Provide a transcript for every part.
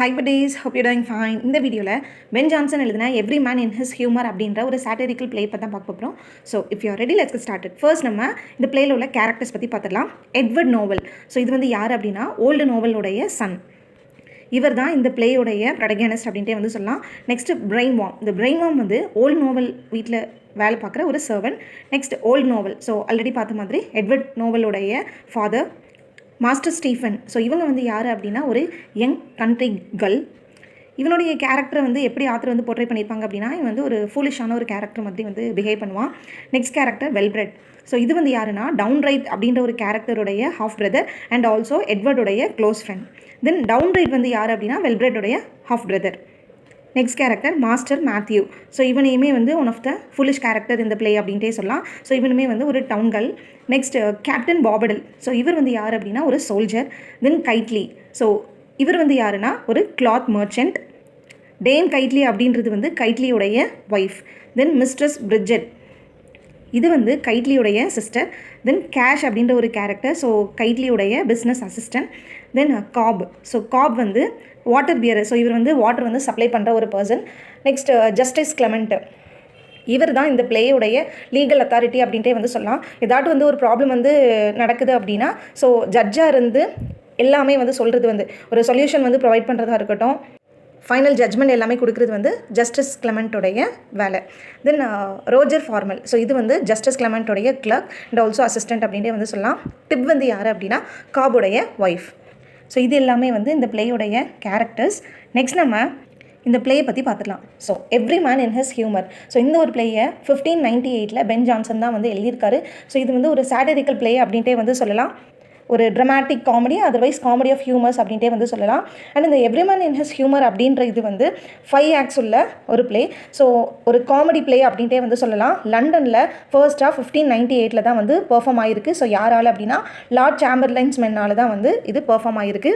Hi buddies, hope you're doing fine. இந்த வீடியோவில் pen Johnson எழுதின every man in his humour அப்படின்ற ஒரு சாட்டிரிக்கல் பிளே பற்றி தான் பார்க்க போகிறோம். So if you ready let's get started. First நம்ம இந்த பிளேயில் உள்ள கேரக்டர்ஸ் பற்றி பார்த்துடலாம். Edward novel. ஸோ இது வந்து யார் அப்படின்னா ஓல்டு நோவலுடைய சன். இவர் தான் இந்த பிளேயோடைய ப்ரொடகனிஸ்ட் அப்படின்ட்டே வந்து சொல்லலாம். Next Brainworm. இந்த பிரெயின் வார்ம் வந்து ஓல்டு நோவல் வீட்டில் வேலை பார்க்குற ஒரு servant. Next old Knowell. So already பார்த்த மாதிரி எட்வர்ட் நோவலுடைய ஃபாதர் மாஸ்டர் ஸ்டீஃபன். ஸோ இவங்க வந்து யார் அப்படின்னா ஒரு யங் கண்ட்ரி கேர்ள். இவனுடைய கேரக்டரை வந்து எப்படி ஆத்தர் வந்து போர்ட்ரே பண்ணியிருப்பாங்க அப்படின்னா இவன் வந்து ஒரு ஃபூலிஷான ஒரு கேரக்டர் மாதிரி வந்து பிஹேவ் பண்ணுவான். Next character வெல்பிரெட். ஸோ இது வந்து யாருன்னா டவுன் ரைட் அப்படின்ற ஒரு கேரக்டருடைய ஹாஃப் பிரதர் அண்ட் ஆல்சோ எட்வர்டுடைய close friend. Then Downright வந்து யார் அப்படின்னா வெல்பிரெட்டுடைய half brother. Next character master Matthew. So இவனையுமே வந்து one of the foolish character இந்த பிளே அப்படின்ட்டே சொல்லலாம். ஸோ இவனுமே வந்து ஒரு town girl. Next captain Bobadill. So இவர் வந்து யார் அப்படின்னா ஒரு சோல்ஜர். தென் கைட்லி. ஸோ இவர் வந்து யாருன்னா ஒரு கிளாத் மர்ச்சன்ட். டேம் கைட்லி அப்படின்றது வந்து கைட்லியுடைய ஒய்ஃப். Then mistress Bridget. இது வந்து கைட்லியுடைய சிஸ்டர். தென் கேஷ் அப்படின்ற ஒரு கேரக்டர். ஸோ கைட்லியுடைய business assistant. Then Cob. So Cob வந்து வாட்டர் பியர். ஸோ இவர் வந்து வாட்டர் வந்து சப்ளை பண்ணுற ஒரு பர்சன். Next justice Clement. இவர் தான் இந்த பிளேயுடைய லீகல் அத்தாரிட்டி அப்படின்ட்டே வந்து சொல்லலாம். ஏதாட்டும் வந்து ஒரு ப்ராப்ளம் வந்து நடக்குது அப்படின்னா ஸோ ஜட்ஜாக இருந்து எல்லாமே வந்து சொல்கிறது வந்து ஒரு சொல்யூஷன் வந்து ப்ரொவைட் பண்ணுறதா இருக்கட்டும், ஃபைனல் ஜட்ஜ்மெண்ட் எல்லாமே கொடுக்குறது வந்து ஜஸ்டிஸ் கிளமெண்ட்டோடைய வேலை. தென் ரோஜர் ஃபார்மல். ஸோ இது வந்து ஜஸ்டிஸ் கிளமெண்ட்டோடைய கிளர்க் அண்ட் ஆல்சோ அசிஸ்டன்ட் அப்படின்ட்டே வந்து சொல்லலாம். டிப் வந்து யார் அப்படின்னா காபுடைய ஒய்ஃப். ஸோ இது எல்லாமே வந்து இந்த பிளேயோடைய கேரக்டர்ஸ். நெக்ஸ்ட் நம்ம இந்த பிளேயை பற்றி பார்த்துக்கலாம். So every man in his humour. So இந்த ஒரு பிளேயை 1598 பென் ஜான்சன் தான் வந்து எழுதியிருக்காரு. ஸோ இது வந்து ஒரு சாட்டிரிக்கல் பிளே அப்படின்ட்டே வந்து சொல்லலாம். ஒரு dramatic comedy, otherwise comedy of humours அப்படின்ட்டே வந்து சொல்லலாம். அண்ட் இந்த every man in his humour அப்படின்ற இது வந்து 5 acts உள்ள ஒரு பிளே. ஸோ ஒரு காமெடி பிளே அப்படின்ட்டே வந்து சொல்லலாம். லண்டனில் ஃபர்ஸ்ட்டாக 1598 தான் வந்து பெர்ஃபார்ம் ஆகிருக்கு. ஸோ யாரால் அப்படின்னா லார்ட் சாம்பர்லைன்ஸ் மென்னால் தான் வந்து இது பெர்ஃபார்ம் ஆகிருக்கு.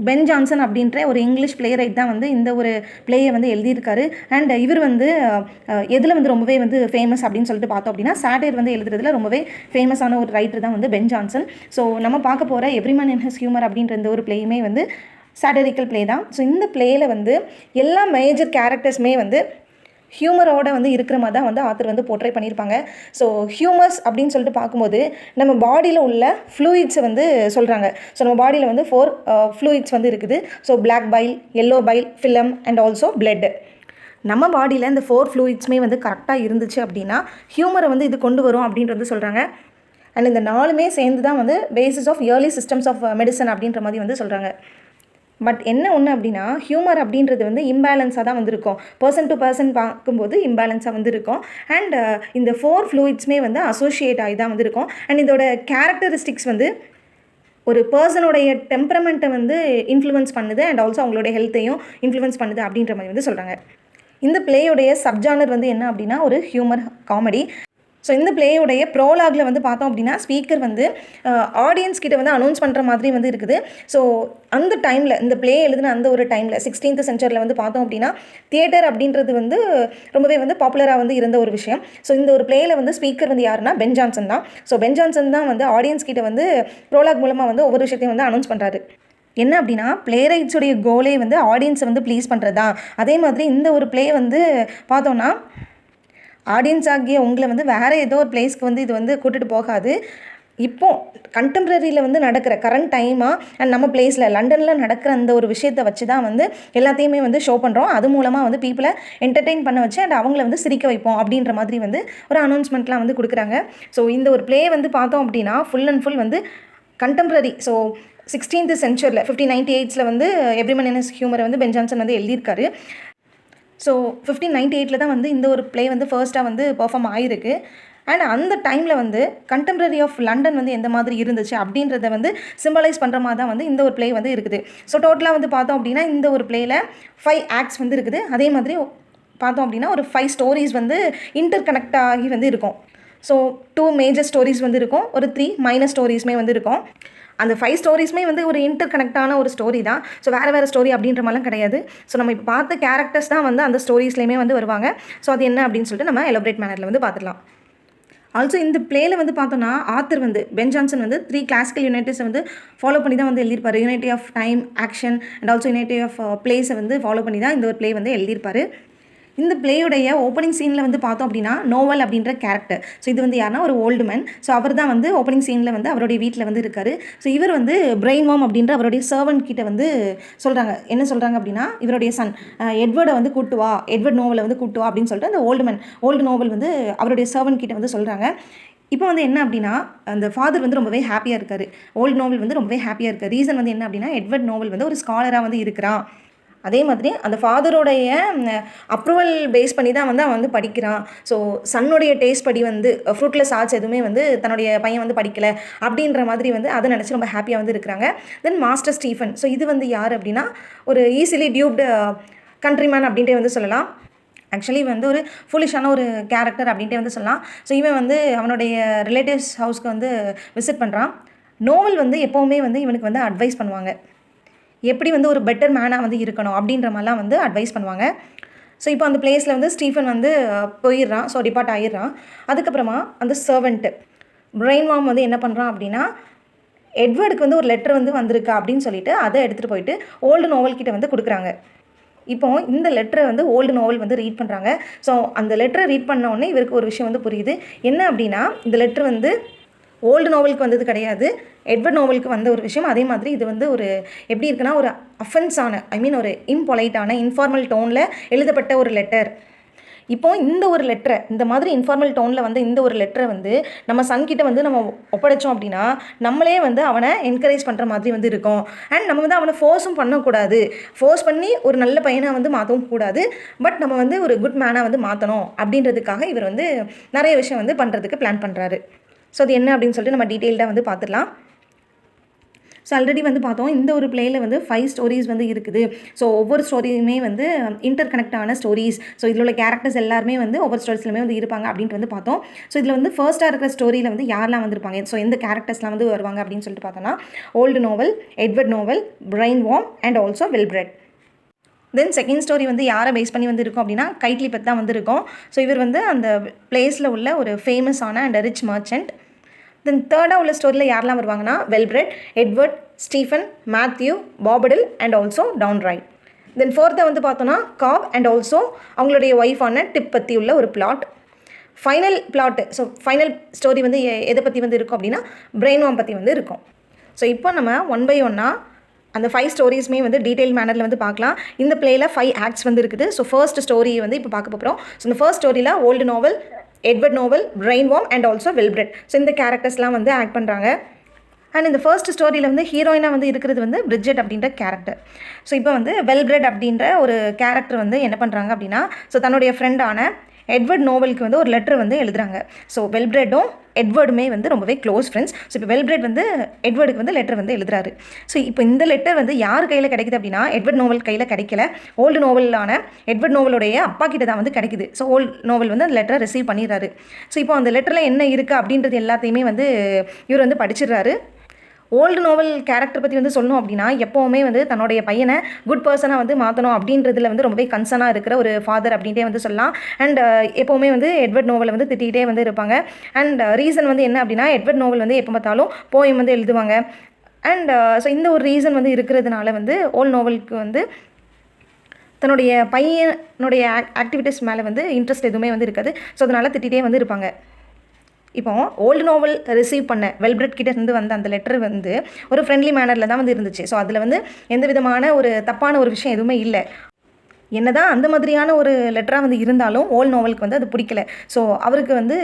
பென் ஜான்சன் அப்படின்ற ஒரு இங்கிலீஷ் பிளே ரைட் தான் வந்து இந்த ஒரு பிளேயை வந்து எழுதியிருக்காரு. அண்ட் இவர் வந்து எதில் வந்து ரொம்பவே வந்து ஃபேமஸ் அப்படின்னு சொல்லிட்டு பார்த்தோம் அப்படின்னா சாட்டிர் வந்து எழுதுறதுல ரொம்பவே ஃபேமஸான ஒரு ரைட்டர் தான் வந்து பென் ஜான்சன். ஸோ நம்ம பார்க்க போகிற every man in his humour அப்படின்ற இந்த ஒரு பிளேயுமே வந்து சாட்டிரிக்கல் பிளே தான். ஸோ இந்த பிளேயில் வந்து எல்லா மேஜர் கேரக்டர்ஸுமே வந்து ஹியூமரோடு வந்து இருக்கிற மாதிரி தான் வந்து ஆத்தர் வந்து போர்ட்ரே பண்ணியிருப்பாங்க. ஸோ ஹியூமர்ஸ் அப்படின்னு சொல்லிட்டு பார்க்கும்போது நம்ம பாடியில் உள்ள ஃப்ளூயிட்ஸை வந்து சொல்கிறாங்க. ஸோ நம்ம பாடியில் வந்து 4 ஃப்ளூயிட்ஸ் வந்து இருக்குது. So black bile, yellow bile, phlegm and also blood. நம்ம பாடியில் இந்த 4 ஃப்ளூயிட்ஸுமே வந்து கரெக்டாக இருந்துச்சு அப்படின்னா ஹியூமரை வந்து இது கொண்டு வரும் அப்படின்ட்டு வந்து சொல்கிறாங்க. அண்ட் இந்த 4மே சேர்ந்து தான் வந்து basis of early systems of medicine அப்படின்ற மாதிரி வந்து சொல்கிறாங்க. பட் என்ன ஒன்று அப்படின்னா ஹியூமர் அப்படின்றது வந்து இம்பேலன்ஸாக தான் வந்துருக்கும். பர்சன் டு பர்சன் பார்க்கும்போது இம்பேலன்ஸாக வந்து இருக்கும். அண்ட் இந்த 4 ஃப்ளூயிட்ஸுமே வந்து அசோசியேட் ஆகி தான் வந்துருக்கும். அண்ட் இதோட கேரக்டரிஸ்டிக்ஸ் வந்து ஒரு பர்சனுடைய டெம்பரமெண்ட்டை வந்து இன்ஃப்ளூயன்ஸ் பண்ணுது அண்ட் ஆல்சோ அவங்களுடைய ஹெல்த்தையும் இன்ஃப்ளூயன்ஸ் பண்ணுது அப்படின்ற மாதிரி வந்து சொல்கிறாங்க. இந்த பிளேயோடைய சப்ஜானர் வந்து என்ன அப்படின்னா ஒரு ஹியூமர் காமெடி. ஸோ இந்த பிளேயோடைய ப்ரோலாகில் வந்து பார்த்தோம் அப்படின்னா ஸ்பீக்கர் வந்து ஆடியன்ஸ் கிட்ட வந்து அனௌன்ஸ் பண்ணுற மாதிரி வந்து இருக்குது. ஸோ அந்த டைமில் இந்த பிளே எழுதின அந்த ஒரு டைமில் 16th century வந்து பார்த்தோம் அப்படின்னா தியேட்டர் அப்படின்றது வந்து ரொம்பவே வந்து பாப்புலராக வந்து இருந்த ஒரு விஷயம். ஸோ இந்த ஒரு பிளேயில் வந்து ஸ்பீக்கர் வந்து யாருன்னா பென் ஜான்சன் தான். ஸோ பென் ஜான்சன் தான் வந்து ஆடியன்ஸ் கிட்ட வந்து ப்ரோலாக் மூலமாக வந்து ஒவ்வொரு விஷயத்தையும் வந்து அனௌன்ஸ் பண்ணுறாரு. என்ன அப்படின்னா பிளே ரைட்ஸுடைய கோலே வந்து ஆடியன்ஸை வந்து ப்ளீஸ் பண்ணுறது தான். அதே மாதிரி இந்த ஒரு பிளே வந்து பார்த்தோன்னா ஆடியன்ஸ் ஆகிய உங்களை வந்து வேறு ஏதோ ஒரு பிளேஸ்க்கு வந்து இது வந்து கூட்டிகிட்டு போகாது. இப்போது கண்டெம்ப்ரரியில் வந்து நடக்கிற கரண்ட் டைமாக அண்ட் நம்ம பிளேஸில் லண்டனில் நடக்கிற அந்த ஒரு விஷயத்தை வச்சு தான் வந்து எல்லாத்தையுமே வந்து ஷோ பண்ணுறோம். அது மூலமாக வந்து பீப்புளை என்டர்டெயின் பண்ண வச்சு அண்ட் அவங்கள வந்து சிரிக்க வைப்போம் அப்படின்ற மாதிரி வந்து ஒரு அனௌன்ஸ்மெண்ட்லாம் வந்து கொடுக்குறாங்க. ஸோ இந்த ஒரு பிளே வந்து பார்த்தோம் அப்படின்னா ஃபுல் அண்ட் ஃபுல் வந்து கண்டெம்ப்ரரி. ஸோ 16th century 1598 வந்து எவ்ரி மேன் இன் ஹிஸ் ஹியூமரை வந்து பென் ஜான்சன் வந்து எழுதியிருக்காரு. ஸோ 1598 தான் வந்து இந்த ஒரு பிளே வந்து ஃபர்ஸ்ட்டாக வந்து பெர்ஃபார்ம் ஆகிருக்கு. அண்ட் அந்த டைமில் வந்து கண்டெம்ப்ரரி ஆஃப் லண்டன் வந்து எந்த மாதிரி இருந்துச்சு அப்படின்றத வந்து சிம்பலைஸ் பண்ணுற மாதிரி தான் வந்து இந்த ஒரு பிளே வந்து இருக்குது. ஸோ டோட்டலாக வந்து பார்த்தோம் அப்படின்னா இந்த ஒரு பிளேயில் 5 acts வந்து இருக்குது. அதே மாதிரி பார்த்தோம் அப்படின்னா ஒரு 5 ஸ்டோரிஸ் வந்து இன்டர் கனெக்ட் ஆகி வந்து இருக்கும். ஸோ 2 மேஜர் ஸ்டோரிஸ் வந்து இருக்கும், ஒரு 3 மைனர் ஸ்டோரிஸுமே வந்து இருக்கும். அந்த 5 ஸ்டோரிஸுமே வந்து ஒரு இன்டர் கனெக்டான ஒரு ஸ்டோரி தான். ஸோ வேறு ஸ்டோரி அப்படின்ற மாதிரிலாம் கிடையாது. ஸோ நம்ம இப்போ பார்த்த கேரக்டர்ஸ் தான் வந்து அந்த ஸ்டோரிஸ்லேயுமே வந்து வருவாங்க. ஸோ அது என்ன அப்படின்னு சொல்லிட்டு நம்ம எலபரேட் மேனரில் வந்து பார்த்துக்கலாம். ஆல்சோ இந்த பிளேயில் வந்து பார்த்தோன்னா ஆத்தர் வந்து பென் ஜான்சன் வந்து 3 கிளாசிக்கல் யூனிட்டிஸை வந்து ஃபாலோ பண்ணி தான் வந்து எழுதியிருப்பார். Unity of time, action and also unity of பிளேஸை வந்து ஃபாலோ பண்ணி தான் இந்த ஒரு பிளே வந்து எழுதியிருப்பார். இந்த பிளேயுடைய ஓப்பனிங் சீனில் வந்து பார்த்தோம் அப்படின்னா நோவல் அப்படின்ற கேரக்டர். ஸோ இது வந்து யாருன்னா ஒரு ஓல்டு மேன். ஸோ அவர் தான் வந்து ஓப்பனிங் சீனில் வந்து அவருடைய வீட்டில் வந்து இருக்கார். ஸோ இவர் வந்து பிரெயின் வார்ம் அப்படின்ற அவருடைய சர்வன்ட் கிட்ட வந்து சொல்கிறாங்க. என்ன சொல்கிறாங்க அப்படின்னா இவருடைய சன் எட்வர்டை வந்து கூட்டுவா, எட்வர்ட் நோவலை வந்து கூட்டுவா அப்படின்னு சொல்லிட்டு அந்த ஓல்டு நோவல் வந்து அவருடைய சர்வன்ட் கிட்ட வந்து சொல்கிறாங்க. இப்போ வந்து என்ன அப்படின்னா அந்த ஃபாதர் வந்து ரொம்பவே ஹாப்பியாக இருக்கார். ஓல்டு நோவல் வந்து ரொம்பவே ஹாப்பியாக இருக்கார். ரீசன் வந்து என்ன அப்படின்னா எட்வர்ட் நோவல் வந்து ஒரு ஸ்காலராக வந்து இருக்கிறான். அதே மாதிரி அந்த ஃபாதரோடைய அப்ரூவல் பேஸ் பண்ணி தான் வந்து அவன் வந்து படிக்கிறான். ஸோ சன்னுடைய டேஸ்ட் படி வந்து ஃப்ரூட்லெஸ் ஆர்ட்ஸ் எதுவுமே வந்து தன்னுடைய பையன் வந்து படிக்கலை அப்படின்ற மாதிரி வந்து அதை நினச்சி ரொம்ப ஹாப்பியாக வந்து இருக்கிறாங்க. தென் மாஸ்டர் ஸ்டீஃபன். ஸோ இது வந்து யார் அப்படின்னா ஒரு ஈஸிலி டியூப்டு கண்ட்ரிமேன் அப்படின்ட்டே வந்து சொல்லலாம். ஆக்சுவலி வந்து ஒரு ஃபுல்லிஷான ஒரு கேரக்டர் அப்படின்ட்டே வந்து சொல்லலாம். ஸோ இவன் வந்து அவனுடைய ரிலேட்டிவ்ஸ் ஹவுஸ்க்கு வந்து விசிட் பண்ணுறான். நோவல் வந்து எப்போவுமே வந்து இவனுக்கு வந்து அட்வைஸ் பண்ணுவாங்க. எப்படி வந்து ஒரு பெட்டர் மேனாக வந்து இருக்கணும் அப்படின்ற மாதிரிலாம் வந்து அட்வைஸ் பண்ணுவாங்க. ஸோ இப்போ அந்த பிளேஸில் வந்து ஸ்டீஃபன் வந்து போயிடுறான். ஸோ டிபார்ட் ஆகிடுறான். அதுக்கப்புறமா அந்த சர்வெண்ட்டு பிரெயின் வார்ம் வந்து என்ன பண்ணுறான் அப்படின்னா எட்வர்டுக்கு வந்து ஒரு லெட்டர் வந்து வந்திருக்கா அப்படின்னு சொல்லிட்டு அதை எடுத்துகிட்டு போயிட்டு ஓல்டு நோவல் கிட்ட வந்து கொடுக்குறாங்க. இப்போ இந்த லெட்டரை வந்து ஓல்டு நோவல் வந்து ரீட் பண்ணுறாங்க. ஸோ அந்த லெட்டரை ரீட் பண்ண உடனே இவருக்கு ஒரு விஷயம் வந்து புரியுது. என்ன அப்படின்னா இந்த லெட்டர் வந்து ஓல்டு நோவலுக்கு வந்தது கிடையாது, எட்வர்ட் நோவலுக்கு வந்த ஒரு விஷயம். அதே மாதிரி இது வந்து ஒரு எப்படி இருக்குன்னா ஒரு அஃபென்ஸான ஒரு இம்பொலைட்டான இன்ஃபார்மல் டோனில் எழுதப்பட்ட ஒரு லெட்டர். இப்போ இந்த ஒரு லெட்டரை இந்த மாதிரி இன்ஃபார்மல் டோனில் வந்து இந்த ஒரு லெட்டரை வந்து நம்ம சன்கிட்ட வந்து நம்ம ஒப்படைச்சோம் அப்படின்னா நம்மளே வந்து அவனை என்கரேஜ் பண்ணுற மாதிரி வந்து இருக்கும். அண்ட் நம்ம வந்து அவனை ஃபோர்ஸும் பண்ணக்கூடாது. ஃபோர்ஸ் பண்ணி ஒரு நல்ல பையனாக வந்து மாற்றவும் கூடாது. பட் நம்ம வந்து ஒரு குட் மேனாக வந்து மாற்றணும் அப்படின்றதுக்காக இவர் வந்து நிறைய விஷயம் வந்து பண்ணுறதுக்கு பிளான் பண்ணுறாரு. ஸோ அது என்ன அப்படின்னு சொல்லிட்டு நம்ம டீட்டெயில்டாக வந்து பார்த்துடலாம். ஸோ ஆல்ரெடி வந்து பார்த்தோம் இந்த ஒரு பிளேயில் வந்து 5 ஸ்டோரிஸ் வந்து இருக்குது. ஸோ ஒவ்வொரு ஸ்டோரியுமே வந்து இன்டர் கனெக்டான ஸ்டோரிஸ். ஸோ இதில் உள்ள கேரக்டர்ஸ் எல்லாருமே வந்து ஒவ்வொரு ஸ்டோரிஸ்லையுமே வந்து இருப்பாங்க அப்படின்ட்டு வந்து பார்த்தோம். ஸோ இதில் வந்து ஃபர்ஸ்ட்டாக இருக்கிற ஸ்டோரியில் வந்து யாரெல்லாம் வந்திருப்பாங்க, ஸோ எந்த கேரக்டர்ஸ்லாம் வந்து வருவாங்க அப்படின்னு சொல்லிட்டு பார்த்தோன்னா old Knowell, Edward Knowell, Brainworm and also Wellbred. Then second story வந்து யாரை பேஸ் பண்ணி வந்து இருக்கும் அப்படின்னா கைட்லி பற்றி தான் வந்து இருக்கும். ஸோ இவர் வந்து அந்த பிளேஸில் உள்ள ஒரு ஃபேமஸான அண்ட் ரிச் மர்ச்சன்ட். தென் தேர்டாக உள்ள ஸ்டோரியில் யாரெல்லாம் வருவாங்கன்னா Wellbred, Edward, Stephen, Matthew, Bobadill and also Downright. Then ஃபோர்த்தை வந்து பார்த்தோன்னா காப் அண்ட் ஆல்சோ அவங்களுடைய ஒய்ஃபான டிப் பற்றி உள்ள ஒரு plot. Final plot, so final story வந்து எதை பற்றி வந்து இருக்கும் அப்படின்னா பிரெயின் வார்ம் பற்றி வந்து இருக்கும். ஸோ இப்போ நம்ம 1 by 1 அந்த 5 ஸ்டோரிஸுமே வந்து டீட்டெயில் மேனரில் வந்து பார்க்கலாம். இந்த பிளேயில் 5 ஆக்ட்ஸ் வந்து இருக்குது. ஸோ ஃபர்ஸ்ட் ஸ்டோரி வந்து இப்போ பார்க்க போகிறோம். ஸோ இந்த ஃபர்ஸ்ட் ஸ்டோரியில் old Knowell, Edward Knowell, Brainworm and also Wellbred. So இந்த கேரக்டர்ஸ்லாம் வந்து ஆக்ட் பண்ணுறாங்க. அண்ட் இந்த ஃபர்ஸ்ட் ஸ்டோரியில் வந்து ஹீரோயினாக வந்து இருக்கிறது வந்து பிரிட்ஜெட் அப்படின்ற கேரக்டர். ஸோ இப்போ வந்து வெல்பிரெட் அப்படின்ற ஒரு கேரக்டர் வந்து என்ன பண்ணுறாங்க அப்படின்னா ஸோ தன்னுடைய ஃப்ரெண்டான எட்வர்ட் நோவலுக்கு வந்து ஒரு லெட்டர் வந்து எழுதுறாங்க. ஸோ வெல்பிரெட்டும் எட்வர்டுமே வந்து ரொம்பவே க்ளோஸ் ஃப்ரெண்ட்ஸ். ஸோ இப்போ வெல்பிரெட் வந்து எட்வர்டுக்கு வந்து லெட்டர் வந்து எழுதுறாரு. ஸோ இப்போ இந்த லெட்டர் வந்து யார் கையில் கிடைக்குது அப்படின்னா எட்வர்ட் நோவல் கையில் கிடைக்கல, ஓல்டு நோவலான எட்வர்ட் நோவலுடைய அப்பா கிட்ட தான் வந்து கிடைக்குது. ஸோ ஓல்டு நோவல் வந்து அந்த லெட்டரை ரிசீவ் பண்ணிடுறாரு. ஸோ இப்போ அந்த லெட்டரில் என்ன இருக்குது அப்படின்றது எல்லாத்தையுமே வந்து இவர் வந்து படிச்சிடுறாரு. ஓல்டு நோவல் கேரக்டர் பற்றி வந்து சொல்லணும் அப்படின்னா எப்போவுமே வந்து தன்னுடைய பையனை குட் பர்சனாக வந்து மாற்றணும் அப்படின்றதுல வந்து ரொம்பவே கன்சர்னாக இருக்கிற ஒரு ஃபாதர் அப்படின்ட்டே வந்து சொல்லலாம். அண்ட் எப்போவுமே வந்து எட்வர்ட் நோவலை வந்து திட்டிகிட்டே வந்து இருப்பாங்க. அண்ட் ரீசன் வந்து என்ன அப்படின்னா எட்வர்ட் நோவல் வந்து எப்போ பார்த்தாலும் போயம் வந்து எழுதுவாங்க. அண்ட் ஸோ இந்த ஒரு ரீசன் வந்து இருக்கிறதுனால வந்து ஓல்டு நோவலுக்கு வந்து தன்னுடைய பையனுடைய ஆக்டிவிட்டீஸ் மேலே வந்து இன்ட்ரெஸ்ட் எதுவுமே வந்து இருக்காது. ஸோ அதனால் திட்டிகிட்டே வந்து இருப்பாங்க. இப்போ ஓல்டு நோவல் ரிசீவ் பண்ண வெல்பிரெட் கிட்ட இருந்து வந்த அந்த லெட்டர் வந்து ஒரு ஃப்ரெண்ட்லி மேனரில் தான் வந்து இருந்துச்சு. ஸோ அதில் வந்து எந்த விதமான ஒரு தப்பான ஒரு விஷயம் எதுவுமே இல்லை. என்னதான் அந்த மாதிரியான ஒரு லெட்டராக வந்து இருந்தாலும் ஓல்டு நோவலுக்கு வந்து அது பிடிக்கல. ஸோ அவருக்கு வந்து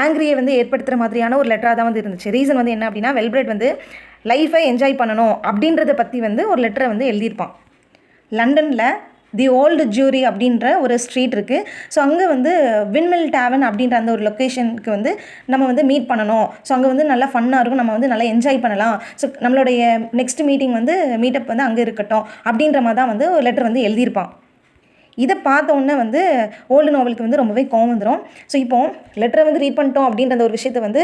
ஆங்கிரியை வந்து ஏற்படுத்துகிற மாதிரியான ஒரு லெட்டராக தான் வந்து இருந்துச்சு. ரீசன் வந்து என்ன அப்படின்னா வெல்பிரெட் வந்து லைஃபை என்ஜாய் பண்ணணும் அப்படின்றத பற்றி வந்து ஒரு லெட்டரை வந்து எழுதியிருப்பான். லண்டனில் தி ஓல்டு ஜூரி அப்படின்ற ஒரு ஸ்ட்ரீட் இருக்குது. ஸோ அங்கே வந்து விண்மில் டேவன் அப்படின்ற அந்த ஒரு லொக்கேஷனுக்கு வந்து நம்ம வந்து மீட் பண்ணணும். ஸோ அங்கே வந்து நல்லா ஃபன்னாக இருக்கும், நம்ம வந்து நல்லா என்ஜாய் பண்ணலாம். ஸோ நம்மளுடைய நெக்ஸ்ட் மீட்டிங் வந்து மீட்டப் வந்து அங்கே இருக்கட்டும் அப்படின்ற மாதிரி தான் வந்து ஒரு லெட்டர் வந்து எழுதியிருப்பான். இதை பார்த்த உடனே வந்து ஓல்டு நாவலுக்கு வந்து ரொம்பவே கோவம் வந்துடும். ஸோ இப்போ லெட்டரை வந்து ரீட் பண்ணிட்டோம் அப்படின்ற அந்த ஒரு விஷயத்தை வந்து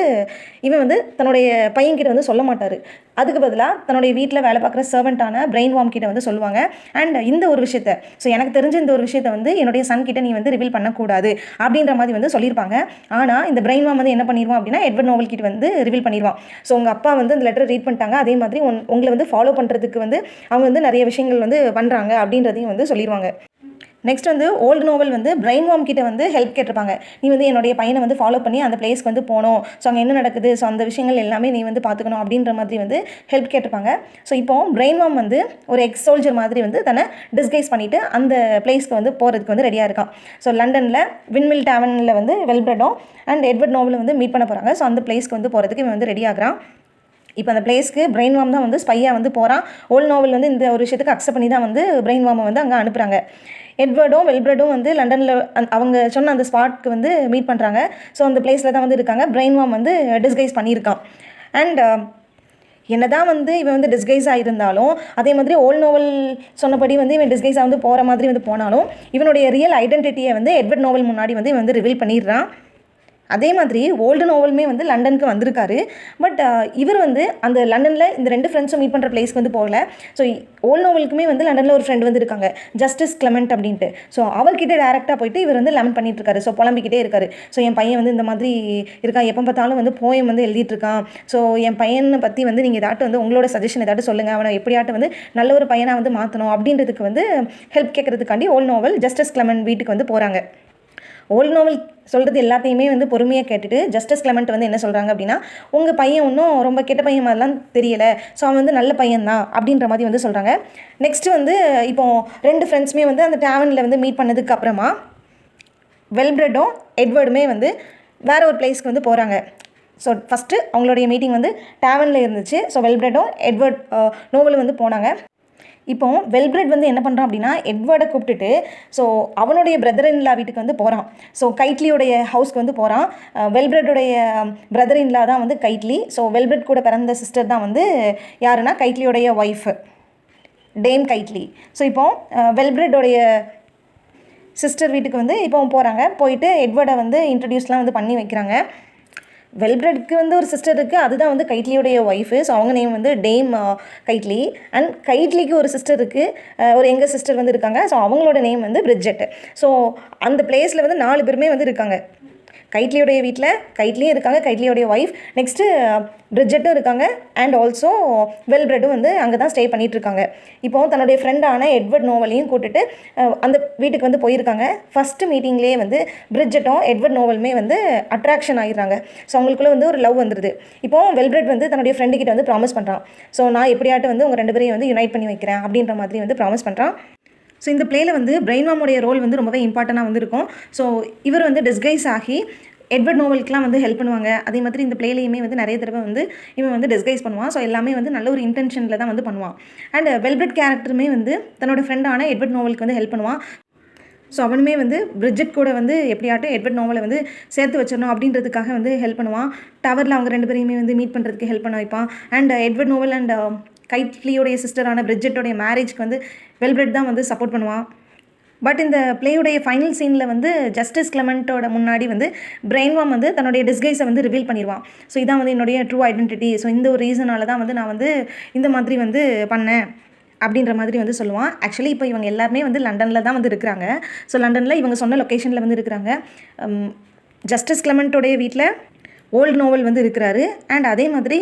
இவன் வந்து தன்னுடைய பையன்கிட்ட வந்து சொல்ல மாட்டார். அதுக்கு பதிலாக தன்னுடைய வீட்டில் வேலை பார்க்குற சர்வெண்ட்டான பிரெயின் வார்ம் கிட்ட வந்து சொல்லுவாங்க. அண்ட் இந்த ஒரு விஷயத்தை, ஸோ எனக்கு தெரிஞ்ச இந்த ஒரு விஷயத்தை வந்து என்னுடைய சன் கிட்ட நீ வந்து ரிவீல் பண்ணக்கூடாது அப்படின்ற மாதிரி வந்து சொல்லியிருப்பாங்க. ஆனால் இந்த பிரெயின் வார்ம் வந்து என்ன பண்ணிடுவான் அப்படின்னா எட்வர்ட் நோவல் கிட்ட வந்து ரிவீல் பண்ணிடுவான். ஸோ உங்கள் அப்பா வந்து இந்த லெட்டரை ரீட் பண்ணிட்டாங்க, அதே மாதிரி உங்களை வந்து ஃபாலோ பண்ணுறதுக்கு வந்து அவங்க வந்து நிறைய விஷயங்கள் வந்து பண்ணுறாங்க அப்படின்றதையும் வந்து சொல்லிடுவாங்க. நெக்ஸ்ட் வந்து ஓல்டு நோவல் வந்து பிரெயின் வார்ம் கிட்ட வந்து ஹெல்ப் கேட்டிருப்பாங்க. நீ வந்து என்னுடைய பையனை வந்து ஃபாலோ பண்ணி அந்த பிளேஸ்க்கு வந்து போகணும், ஸோ அங்கே என்ன நடக்குது, ஸோ அந்த விஷயங்கள் எல்லாமே நீ வந்து பார்த்துக்கணும் அப்படின்ற மாதிரி வந்து ஹெல்ப் கேட்டிருப்பாங்க. ஸோ இப்போ பிரெயின் வார்ம் வந்து ஒரு எக்ஸ் சோல்ஜர் மாதிரி வந்து தன்னை டிஸ்கைஸ் பண்ணிவிட்டு அந்த பிளேஸ்க்கு வந்து போகிறதுக்கு வந்து ரெடியாக இருக்கான். ஸோ லண்டனில் விண்மில் டேவனில் வந்து வெல்பிரடும் அண்ட் எட்வர்ட் நோவல் வந்து மீட் பண்ண போகிறாங்க. ஸோ அந்த பிளேஸ்க்கு வந்து போகிறதுக்கு இவன் வந்து ரெடி ஆகிறான். இப்போ அந்த பிளேஸ்க்கு பிரெயின் வார்ம் தான் வந்து ஸ்பையாக வந்து போகிறான். ஓல்டு நோவல் வந்து இந்த ஒரு விஷயத்துக்கு அக்செப்ட் பண்ணி தான் வந்து பிரெயின் வார்மை வந்து அங்கே அனுப்புகிறாங்க. எட்வர்டும் வெல்பிரடும் வந்து லண்டனில் அவங்க சொன்ன அந்த ஸ்பாட்க்கு வந்து மீட் பண்ணுறாங்க. ஸோ அந்த பிளேஸில் தான் வந்து இருக்காங்க. பிரெயின் வார்ம் வந்து டிஸ்கைஸ் பண்ணியிருக்கான். அண்ட் என்னதான் வந்து இவன் வந்து டிஸ்கைஸ் ஆகிருந்தாலும் அதே மாதிரி ஓல்டு நோவல் சொன்னபடி வந்து இவன் டிஸ்கைஸாக வந்து போகிற மாதிரி வந்து போனாலும் இவனுடைய ரியல் ஐடென்டிட்டியை வந்து எட்வர்ட் நோவல் முன்னாடி வந்து இவன் வந்து ரிவீல் பண்ணிடுறான். அதே மாதிரி ஓல்டு நோவலுமே வந்து லண்டனுக்கு வந்திருக்காரு. பட் இவர் வந்து அந்த லண்டனில் இந்த 2 ஃப்ரெண்ட்ஸும் மீட் பண்ணுற பிளேஸ்க்கு வந்து போகல. ஸோ ஓல்டு நோவலுக்குமே வந்து லண்டனில் ஒரு ஃப்ரெண்ட் வந்து இருக்காங்க, ஜஸ்டிஸ் கிளமெண்ட் அப்படின்ட்டு. ஸோ அவர்கிட்ட டேரெக்டாக போயிட்டு இவர் வந்து லெமன் பண்ணிட்டு இருக்காரு. ஸோ புலம்பிக்கிட்டே இருக்காரு. ஸோ என் பையன் வந்து இந்த மாதிரி இருக்கான், எப்போ பார்த்தாலும் வந்து போயம் வந்து எழுதிட்டு இருக்கான். ஸோ என் பையனை பற்றி வந்து நீங்கள் ஏதாட்டும் வந்து உங்களோட சஜஷன் ஏதாட்டும் சொல்லுங்கள், அவனை எப்படியாட்டும் வந்து நல்ல ஒரு பையனாக வந்து மாற்றணும் அப்படின்றதுக்கு வந்து ஹெல்ப் கேட்கறதுக்காண்டி ஓல்டு நோவல் ஜஸ்டிஸ் கிளமெண்ட் வீட்டுக்கு வந்து போகிறாங்க. ஓல்டு நோவல் சொல்கிறது எல்லாத்தையுமே வந்து பொறுமையாக கேட்டுட்டு ஜஸ்டிஸ் கிளமெண்ட் வந்து என்ன சொல்கிறாங்க அப்படின்னா, உங்கள் பையன் ஒன்றும் ரொம்ப கெட்ட பையன் மாதிரிலாம் தெரியலை, ஸோ அவன் வந்து நல்ல பையன்தான் அப்படின்ற மாதிரி வந்து சொல்கிறாங்க. நெக்ஸ்ட்டு வந்து இப்போது 2 ஃப்ரெண்ட்ஸுமே வந்து அந்த டேவனில் வந்து மீட் பண்ணதுக்கு அப்புறமா வெல்பிரடும் எட்வர்டுமே வந்து வேறு ஒரு பிளேஸ்க்கு வந்து போகிறாங்க. ஸோ ஃபஸ்ட்டு அவங்களுடைய மீட்டிங் வந்து டேவனில் இருந்துச்சு. ஸோ வெல்பிரடும் எட்வர்ட் நோவலும் வந்து போனாங்க. இப்போ வெல்பிரட் வந்து என்ன பண்ணுறான் அப்படின்னா எட்வர்டை கூப்பிட்டுட்டு ஸோ அவனுடைய பிரதர் இன்லா வீட்டுக்கு வந்து போகிறான். ஸோ கைட்லியோடைய ஹவுஸ்க்கு வந்து போகிறான். வெல்பிரட்டுடைய பிரதர் இன்லா தான் வந்து கைட்லி. ஸோ வெல்பிரட் கூட பிறந்த சிஸ்டர் தான் வந்து யாருன்னா கைட்லியோடைய ஒய்ஃபு டேம் கைட்லி. ஸோ இப்போது வெல்பிரட்டோடைய சிஸ்டர் வீட்டுக்கு வந்து இப்போ போகிறாங்க. போயிட்டு எட்வர்டை வந்து இன்ட்ரடியூஸ்லாம் வந்து பண்ணி வைக்கிறாங்க. வெல்பிரட்க்கு வந்து ஒரு சிஸ்டர் இருக்குது, அதுதான் வந்து கைட்லியோடைய ஒய்ஃபு. ஸோ அவங்க நேம் வந்து டேம் கைட்லி. அண்ட் கைட்லிக்கு ஒரு சிஸ்டர் இருக்குது, ஒரு எங்கள் சிஸ்டர் வந்து இருக்காங்க. ஸோ அவங்களோட நேம் வந்து பிரிட்ஜெட். ஸோ அந்த பிளேஸில் வந்து 4 பேருமே வந்து இருக்காங்க. கைட்லியோடைய வீட்டில் கைட்லியும் இருக்காங்க, கைட்லியோடைய ஒய்ஃப், நெக்ஸ்ட்டு பிரிட்ஜெட்டும் இருக்காங்க, அண்ட் ஆல்சோ வெல்பிரடும் வந்து அங்கே தான் ஸ்டே பண்ணிகிட்ருக்காங்க. இப்போது தன்னுடைய ஃப்ரெண்டான எட்வர்ட் நோவலையும் கூட்டிட்டு அந்த வீட்டுக்கு வந்து போயிருக்காங்க. ஃபஸ்ட்டு மீட்டிங்லேயே வந்து பிரிட்ஜெட்டும் எட்வர்ட் நோவலுமே வந்து அட்ராக்ஷன் ஆகிடுறாங்க. ஸோ அவங்களுக்குள்ளே வந்து ஒரு லவ் வந்துடுது. இப்போது வெல்பிரட் வந்து தன்னுடைய ஃப்ரெண்டுக்கிட்ட வந்து ப்ராமிஸ் பண்ணுறான், ஸோ நான் எப்படியாட்டும் வந்து உங்கள் 2 பேரையும் வந்து யுனைட் பண்ணி வைக்கிறேன் அப்படின்ற மாதிரி வந்து ப்ராமிஸ் பண்ணுறான். ஸோ இந்த பிளேயில் வந்து பிரெயின் வார்முடைய ரோல் வந்து ரொம்பவே இம்பார்ட்டண்ட்டாக வந்து இருக்கும். ஸோ இவர் வந்து டிஸ்கைஸ் ஆகி எட்வர்ட் நோவலுக்குலாம் வந்து ஹெல்ப் பண்ணுவாங்க. அதே மாதிரி இந்த பிளேலையுமே வந்து நிறைய தடவை வந்து இவன் வந்து டிஸ்கைஸ் பண்ணுவான். ஸோ எல்லாமே வந்து நல்ல ஒரு இன்டென்ஷனில் தான் வந்து பண்ணுவான். அண்ட் வெல்பிரட் கேரக்டருமே வந்து தன்னோட ஃப்ரெண்டான எட்வர்ட் நோவலுக்கு வந்து ஹெல்ப் பண்ணுவான். ஸோ அவனுமே வந்து பிரிட்ஜெட் கூட வந்து எப்படியாட்டும் எட்வர்ட் நோவலை வந்து சேர்த்து வச்சிடணும் அப்படின்றதுக்காக வந்து ஹெல்ப் பண்ணுவான். டவரில் அவங்க 2 பேரையுமே வந்து மீட் பண்ணுறதுக்கு ஹெல்ப் பண்ண வைப்பான். அண்ட் எட்வர்ட் நோவல் அண்ட் கைட்லியோடைய சிஸ்டரான பிரிட்ஜெட்டோடைய மேரேஜ்க்கு வந்து வெல்பிரட் தான் வந்து சப்போர்ட் பண்ணுவான். பட் இந்த பிளேயுடைய ஃபைனல் சீனில் வந்து ஜஸ்டிஸ் கிளமெண்ட்டோட முன்னாடி வந்து பிரெயின் வார்ம் வந்து தன்னுடைய டிஸ்கைஸை வந்து ரிவீல் பண்ணிடுவான். ஸோ இதான் வந்து என்னுடைய ட்ரூ ஐடென்டிட்டி, ஸோ இந்த ஒரு ரீசனால தான் வந்து நான் வந்து இந்த மாதிரி வந்து பண்ணேன் அப்படின்ற மாதிரி வந்து சொல்லுவான். ஆக்சுவலி இப்போ இவங்க எல்லாருமே வந்து லண்டனில் தான் வந்து இருக்கிறாங்க. ஸோ லண்டனில் இவங்க சொன்ன லொக்கேஷனில் வந்து இருக்கிறாங்க. ஜஸ்டிஸ் கிளமெண்ட்டோடைய வீட்டில் ஓல்டு நோவல் வந்து இருக்கிறாரு. அண்ட் அதே மாதிரி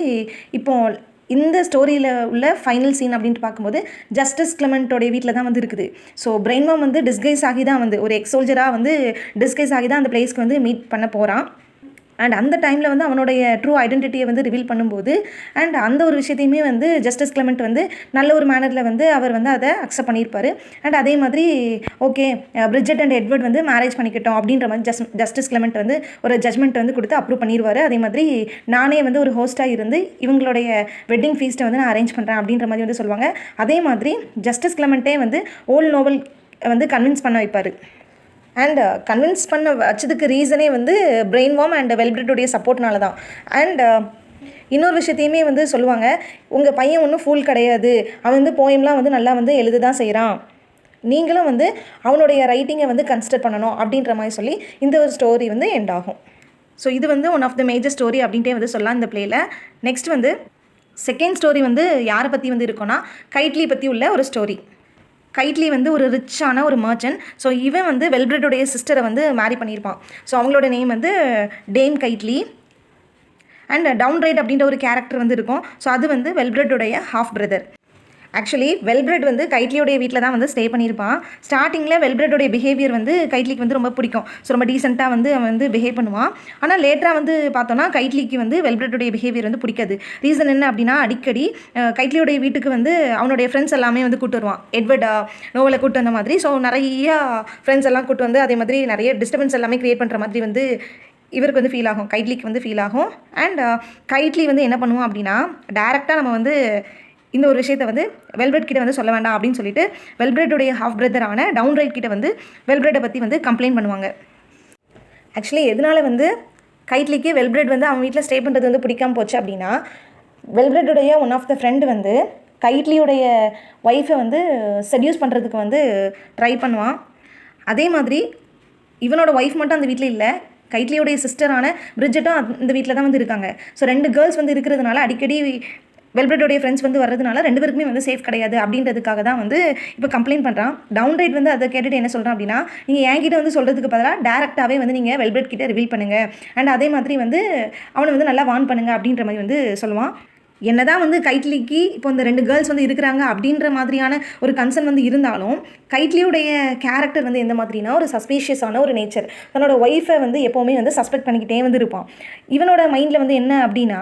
இப்போது இந்த ஸ்டோரியில் உள்ள ஃபைனல் சீன் அப்படின்ட்டு பார்க்கும்போது ஜஸ்டிஸ் கிளமெண்ட்டோடைய வீட்டில் தான் வந்து இருக்குது. ஸோ பிரெயின் வார்ம் வந்து டிஸ்கைஸ் ஆகி தான் வந்து ஒரு எக்ஸ் சோல்ஜராக வந்து டிஸ்கைஸ் ஆகி தான் அந்த பிளேஸ்க்கு வந்து மீட் பண்ண போகிறான். அண்ட் அந்த டைமில் வந்து அவனுடைய ட்ரூ ஐடென்டிட்டியை வந்து ரிவீல் பண்ணும்போது அண்ட் அந்த ஒரு விஷயத்தையுமே வந்து ஜஸ்டிஸ் கிளமெண்ட் வந்து நல்ல ஒரு மேனரில் வந்து அவர் வந்து அதை அக்செப்ட் பண்ணியிருப்பார். அண்ட் அதே மாதிரி ஓகே பிரிட்ஜெட் அண்ட் எட்வர்ட் வந்து மேரேஜ் பண்ணிக்கிட்டோம் அப்படின்ற மாதிரி ஜஸ்டிஸ் கிளமெண்ட் வந்து ஒரு ஜட்மெண்ட் வந்து கொடுத்து அப்ரூவ் பண்ணிடுவார். அதே மாதிரி நானே வந்து ஒரு ஹோஸ்ட்டாக இருந்து இவங்களுடைய வெட்டிங் ஃபீஸ்ட்டை வந்து நான் அரேஞ்ச் பண்ணுறேன் அப்படின்ற மாதிரி வந்து சொல்லுவாங்க. அதே மாதிரி ஜஸ்டிஸ் கிளமெண்ட்டே வந்து ஓல்டு நோவல் வந்து கன்வின்ஸ் பண்ண வைப்பார். அண்ட் கன்வின்ஸ் பண்ண வச்சதுக்கு ரீசனே வந்து பிரெயின் வார்ம் அண்ட் வெல்பிரட்டுடைய சப்போர்ட்னால தான். அண்ட் இன்னொரு விஷயத்தையுமே வந்து சொல்லுவாங்க, உங்கள் பையன் ஒன்றும் ஃபூல் கிடையாது, அவன் வந்து போயம்லாம் வந்து நல்லா வந்து எழுத தான் செய்கிறான் நீங்களும் வந்து அவனுடைய ரைட்டிங்கை வந்து கன்சிடர் பண்ணணும் அப்படின்ற மாதிரி சொல்லி இந்த ஒரு ஸ்டோரி வந்து எண்ட் ஆகும். ஸோ இது வந்து one of the major story அப்படின்ட்டே வந்து சொல்லலாம் இந்த பிளேயில். நெக்ஸ்ட் வந்து செகண்ட் ஸ்டோரி வந்து யாரை பற்றி வந்து இருக்குன்னா கைட்லி பற்றி உள்ள ஒரு ஸ்டோரி. கைட்லி வந்து ஒரு ரிச்சான ஒரு மர்ச்சன்ட். ஸோ இவன் வந்து வெல்பிரெட்டோடைய சிஸ்டரை வந்து மேரி பண்ணியிருப்பான். ஸோ அவங்களோட நேம் வந்து டேம் கைட்லி. அண்ட் டவுன் ரைட் அப்படின்ற ஒரு கேரக்டர் வந்து இருக்கும். ஸோ அது வந்து வெல்பிரெட்டோடைய ஹாஃப் பிரதர். ஆக்சுவலி வெல்பிரெட் வந்து கைட்லியோடைய வீட்டில் தான் வந்து ஸ்டே பண்ணியிருப்பான். ஸ்டார்டிங்கில் வெல்பிரெட்டோடைய பிஹேவியர் வந்து கைட்லிக்கு வந்து ரொம்ப பிடிக்கும். ஸோ ரொம்ப டீசெண்டாக வந்து அவன் வந்து பிஹேவ் பண்ணுவான். ஆனால் லேட்டராக வந்து பார்த்தோன்னா கைட்லிக்கு வந்து வெல்பிரெட்டோடைய பிஹேவியர் வந்து பிடிக்காது. ரீசன் என்ன அப்படின்னா அடிக்கடி கைட்லியோடைய வீட்டுக்கு வந்து அவனுடைய ஃப்ரெண்ட்ஸ் எல்லாமே வந்து கூட்டு வருவான். எட்வர்ட் நோவலை கூட்டு வந்த மாதிரி. ஸோ நிறையா ஃப்ரெண்ட்ஸ் எல்லாம் கூட்டு வந்து அதே மாதிரி நிறைய டிஸ்டர்பன்ஸ் எல்லாமே க்ரியேட் பண்ணுற மாதிரி வந்து இவருக்கு வந்து ஃபீல் ஆகும், கைட்லிக்கு வந்து ஃபீல் ஆகும். அண்ட் கைட்லி வந்து என்ன பண்ணுவோம் அப்படின்னா டேரெக்டாக நம்ம வந்து இந்த ஒரு விஷயத்தை வந்து வெல்பிரெட் கிட்ட வந்து சொல்ல வேண்டாம் அப்படின்னு சொல்லிட்டு வெல்பிரெட்டோடைய ஹாஃப் பிரதரான டவுன் ரைட் கிட்ட வந்து வெல்பிரெட்டை பற்றி வந்து கம்ப்ளைண்ட் பண்ணுவாங்க. ஆக்சுவலி எதனால வந்து கைட்லிக்கு வெல்பிரெட் வந்து அவன் வீட்டில் ஸ்டே பண்ணுறது வந்து பிடிக்காம போச்சு அப்படின்னா வெல்பிரெட்டோடைய ஒன் ஆஃப் த ஃப்ரெண்டு வந்து கைட்லியோடைய ஒய்ஃபை வந்து செட்யூஸ் பண்ணுறதுக்கு வந்து ட்ரை பண்ணுவான். அதே மாதிரி இவனோட ஒய்ஃப் மட்டும் அந்த வீட்டில் இல்லை, கைட்லியோடைய சிஸ்டரான பிரிட்ஜெட்டும் அந்த வீட்டில் தான் வந்து இருக்காங்க. ஸோ 2 கேர்ள்ஸ் வந்து இருக்கிறதுனால அடிக்கடி வெல்பிரெட்டோடைய ஃப்ரெண்ட்ஸ் வந்து வர்றதுனால 2 பேருக்குமே வந்து சேஃப் கிடையாது அப்படின்றதுக்காக தான் வந்து இப்போ கம்ப்ளைண்ட் பண்ணுறான். டவுன் ரைட் வந்து அதை கேட்டுட்டு என்ன சொல்கிறான் அப்படின்னா நீங்கள் என்கிட்ட வந்து சொல்கிறதுக்கு பதிலாக டேரெக்டாகவே வந்து நீங்கள் வெல்பிரெட் கிட்ட ரிவீல் பண்ணுங்கள். அண்ட் அதே மாதிரி வந்து அவனை வந்து நல்லா வார்ன் பண்ணுங்கள் அப்படின்ற மாதிரி வந்து சொல்லுவான். என்னதான் வந்து கைட்லிக்கு இப்போ இந்த 2 கேர்ள்ஸ் வந்து இருக்கிறாங்க அப்படின்ற மாதிரியான ஒரு கன்சர்ன் வந்து இருந்தாலும் கைட்லியுடைய கேரக்டர் வந்து எந்த மாதிரினா ஒரு சஸ்பீஷியஸான ஒரு நேச்சர். தன்னோட ஒய்ஃபை வந்து எப்போவுமே வந்து சஸ்பெக்ட் பண்ணிக்கிட்டே வந்து இருப்பான். இவனோட மைண்டில் வந்து என்ன அப்படின்னா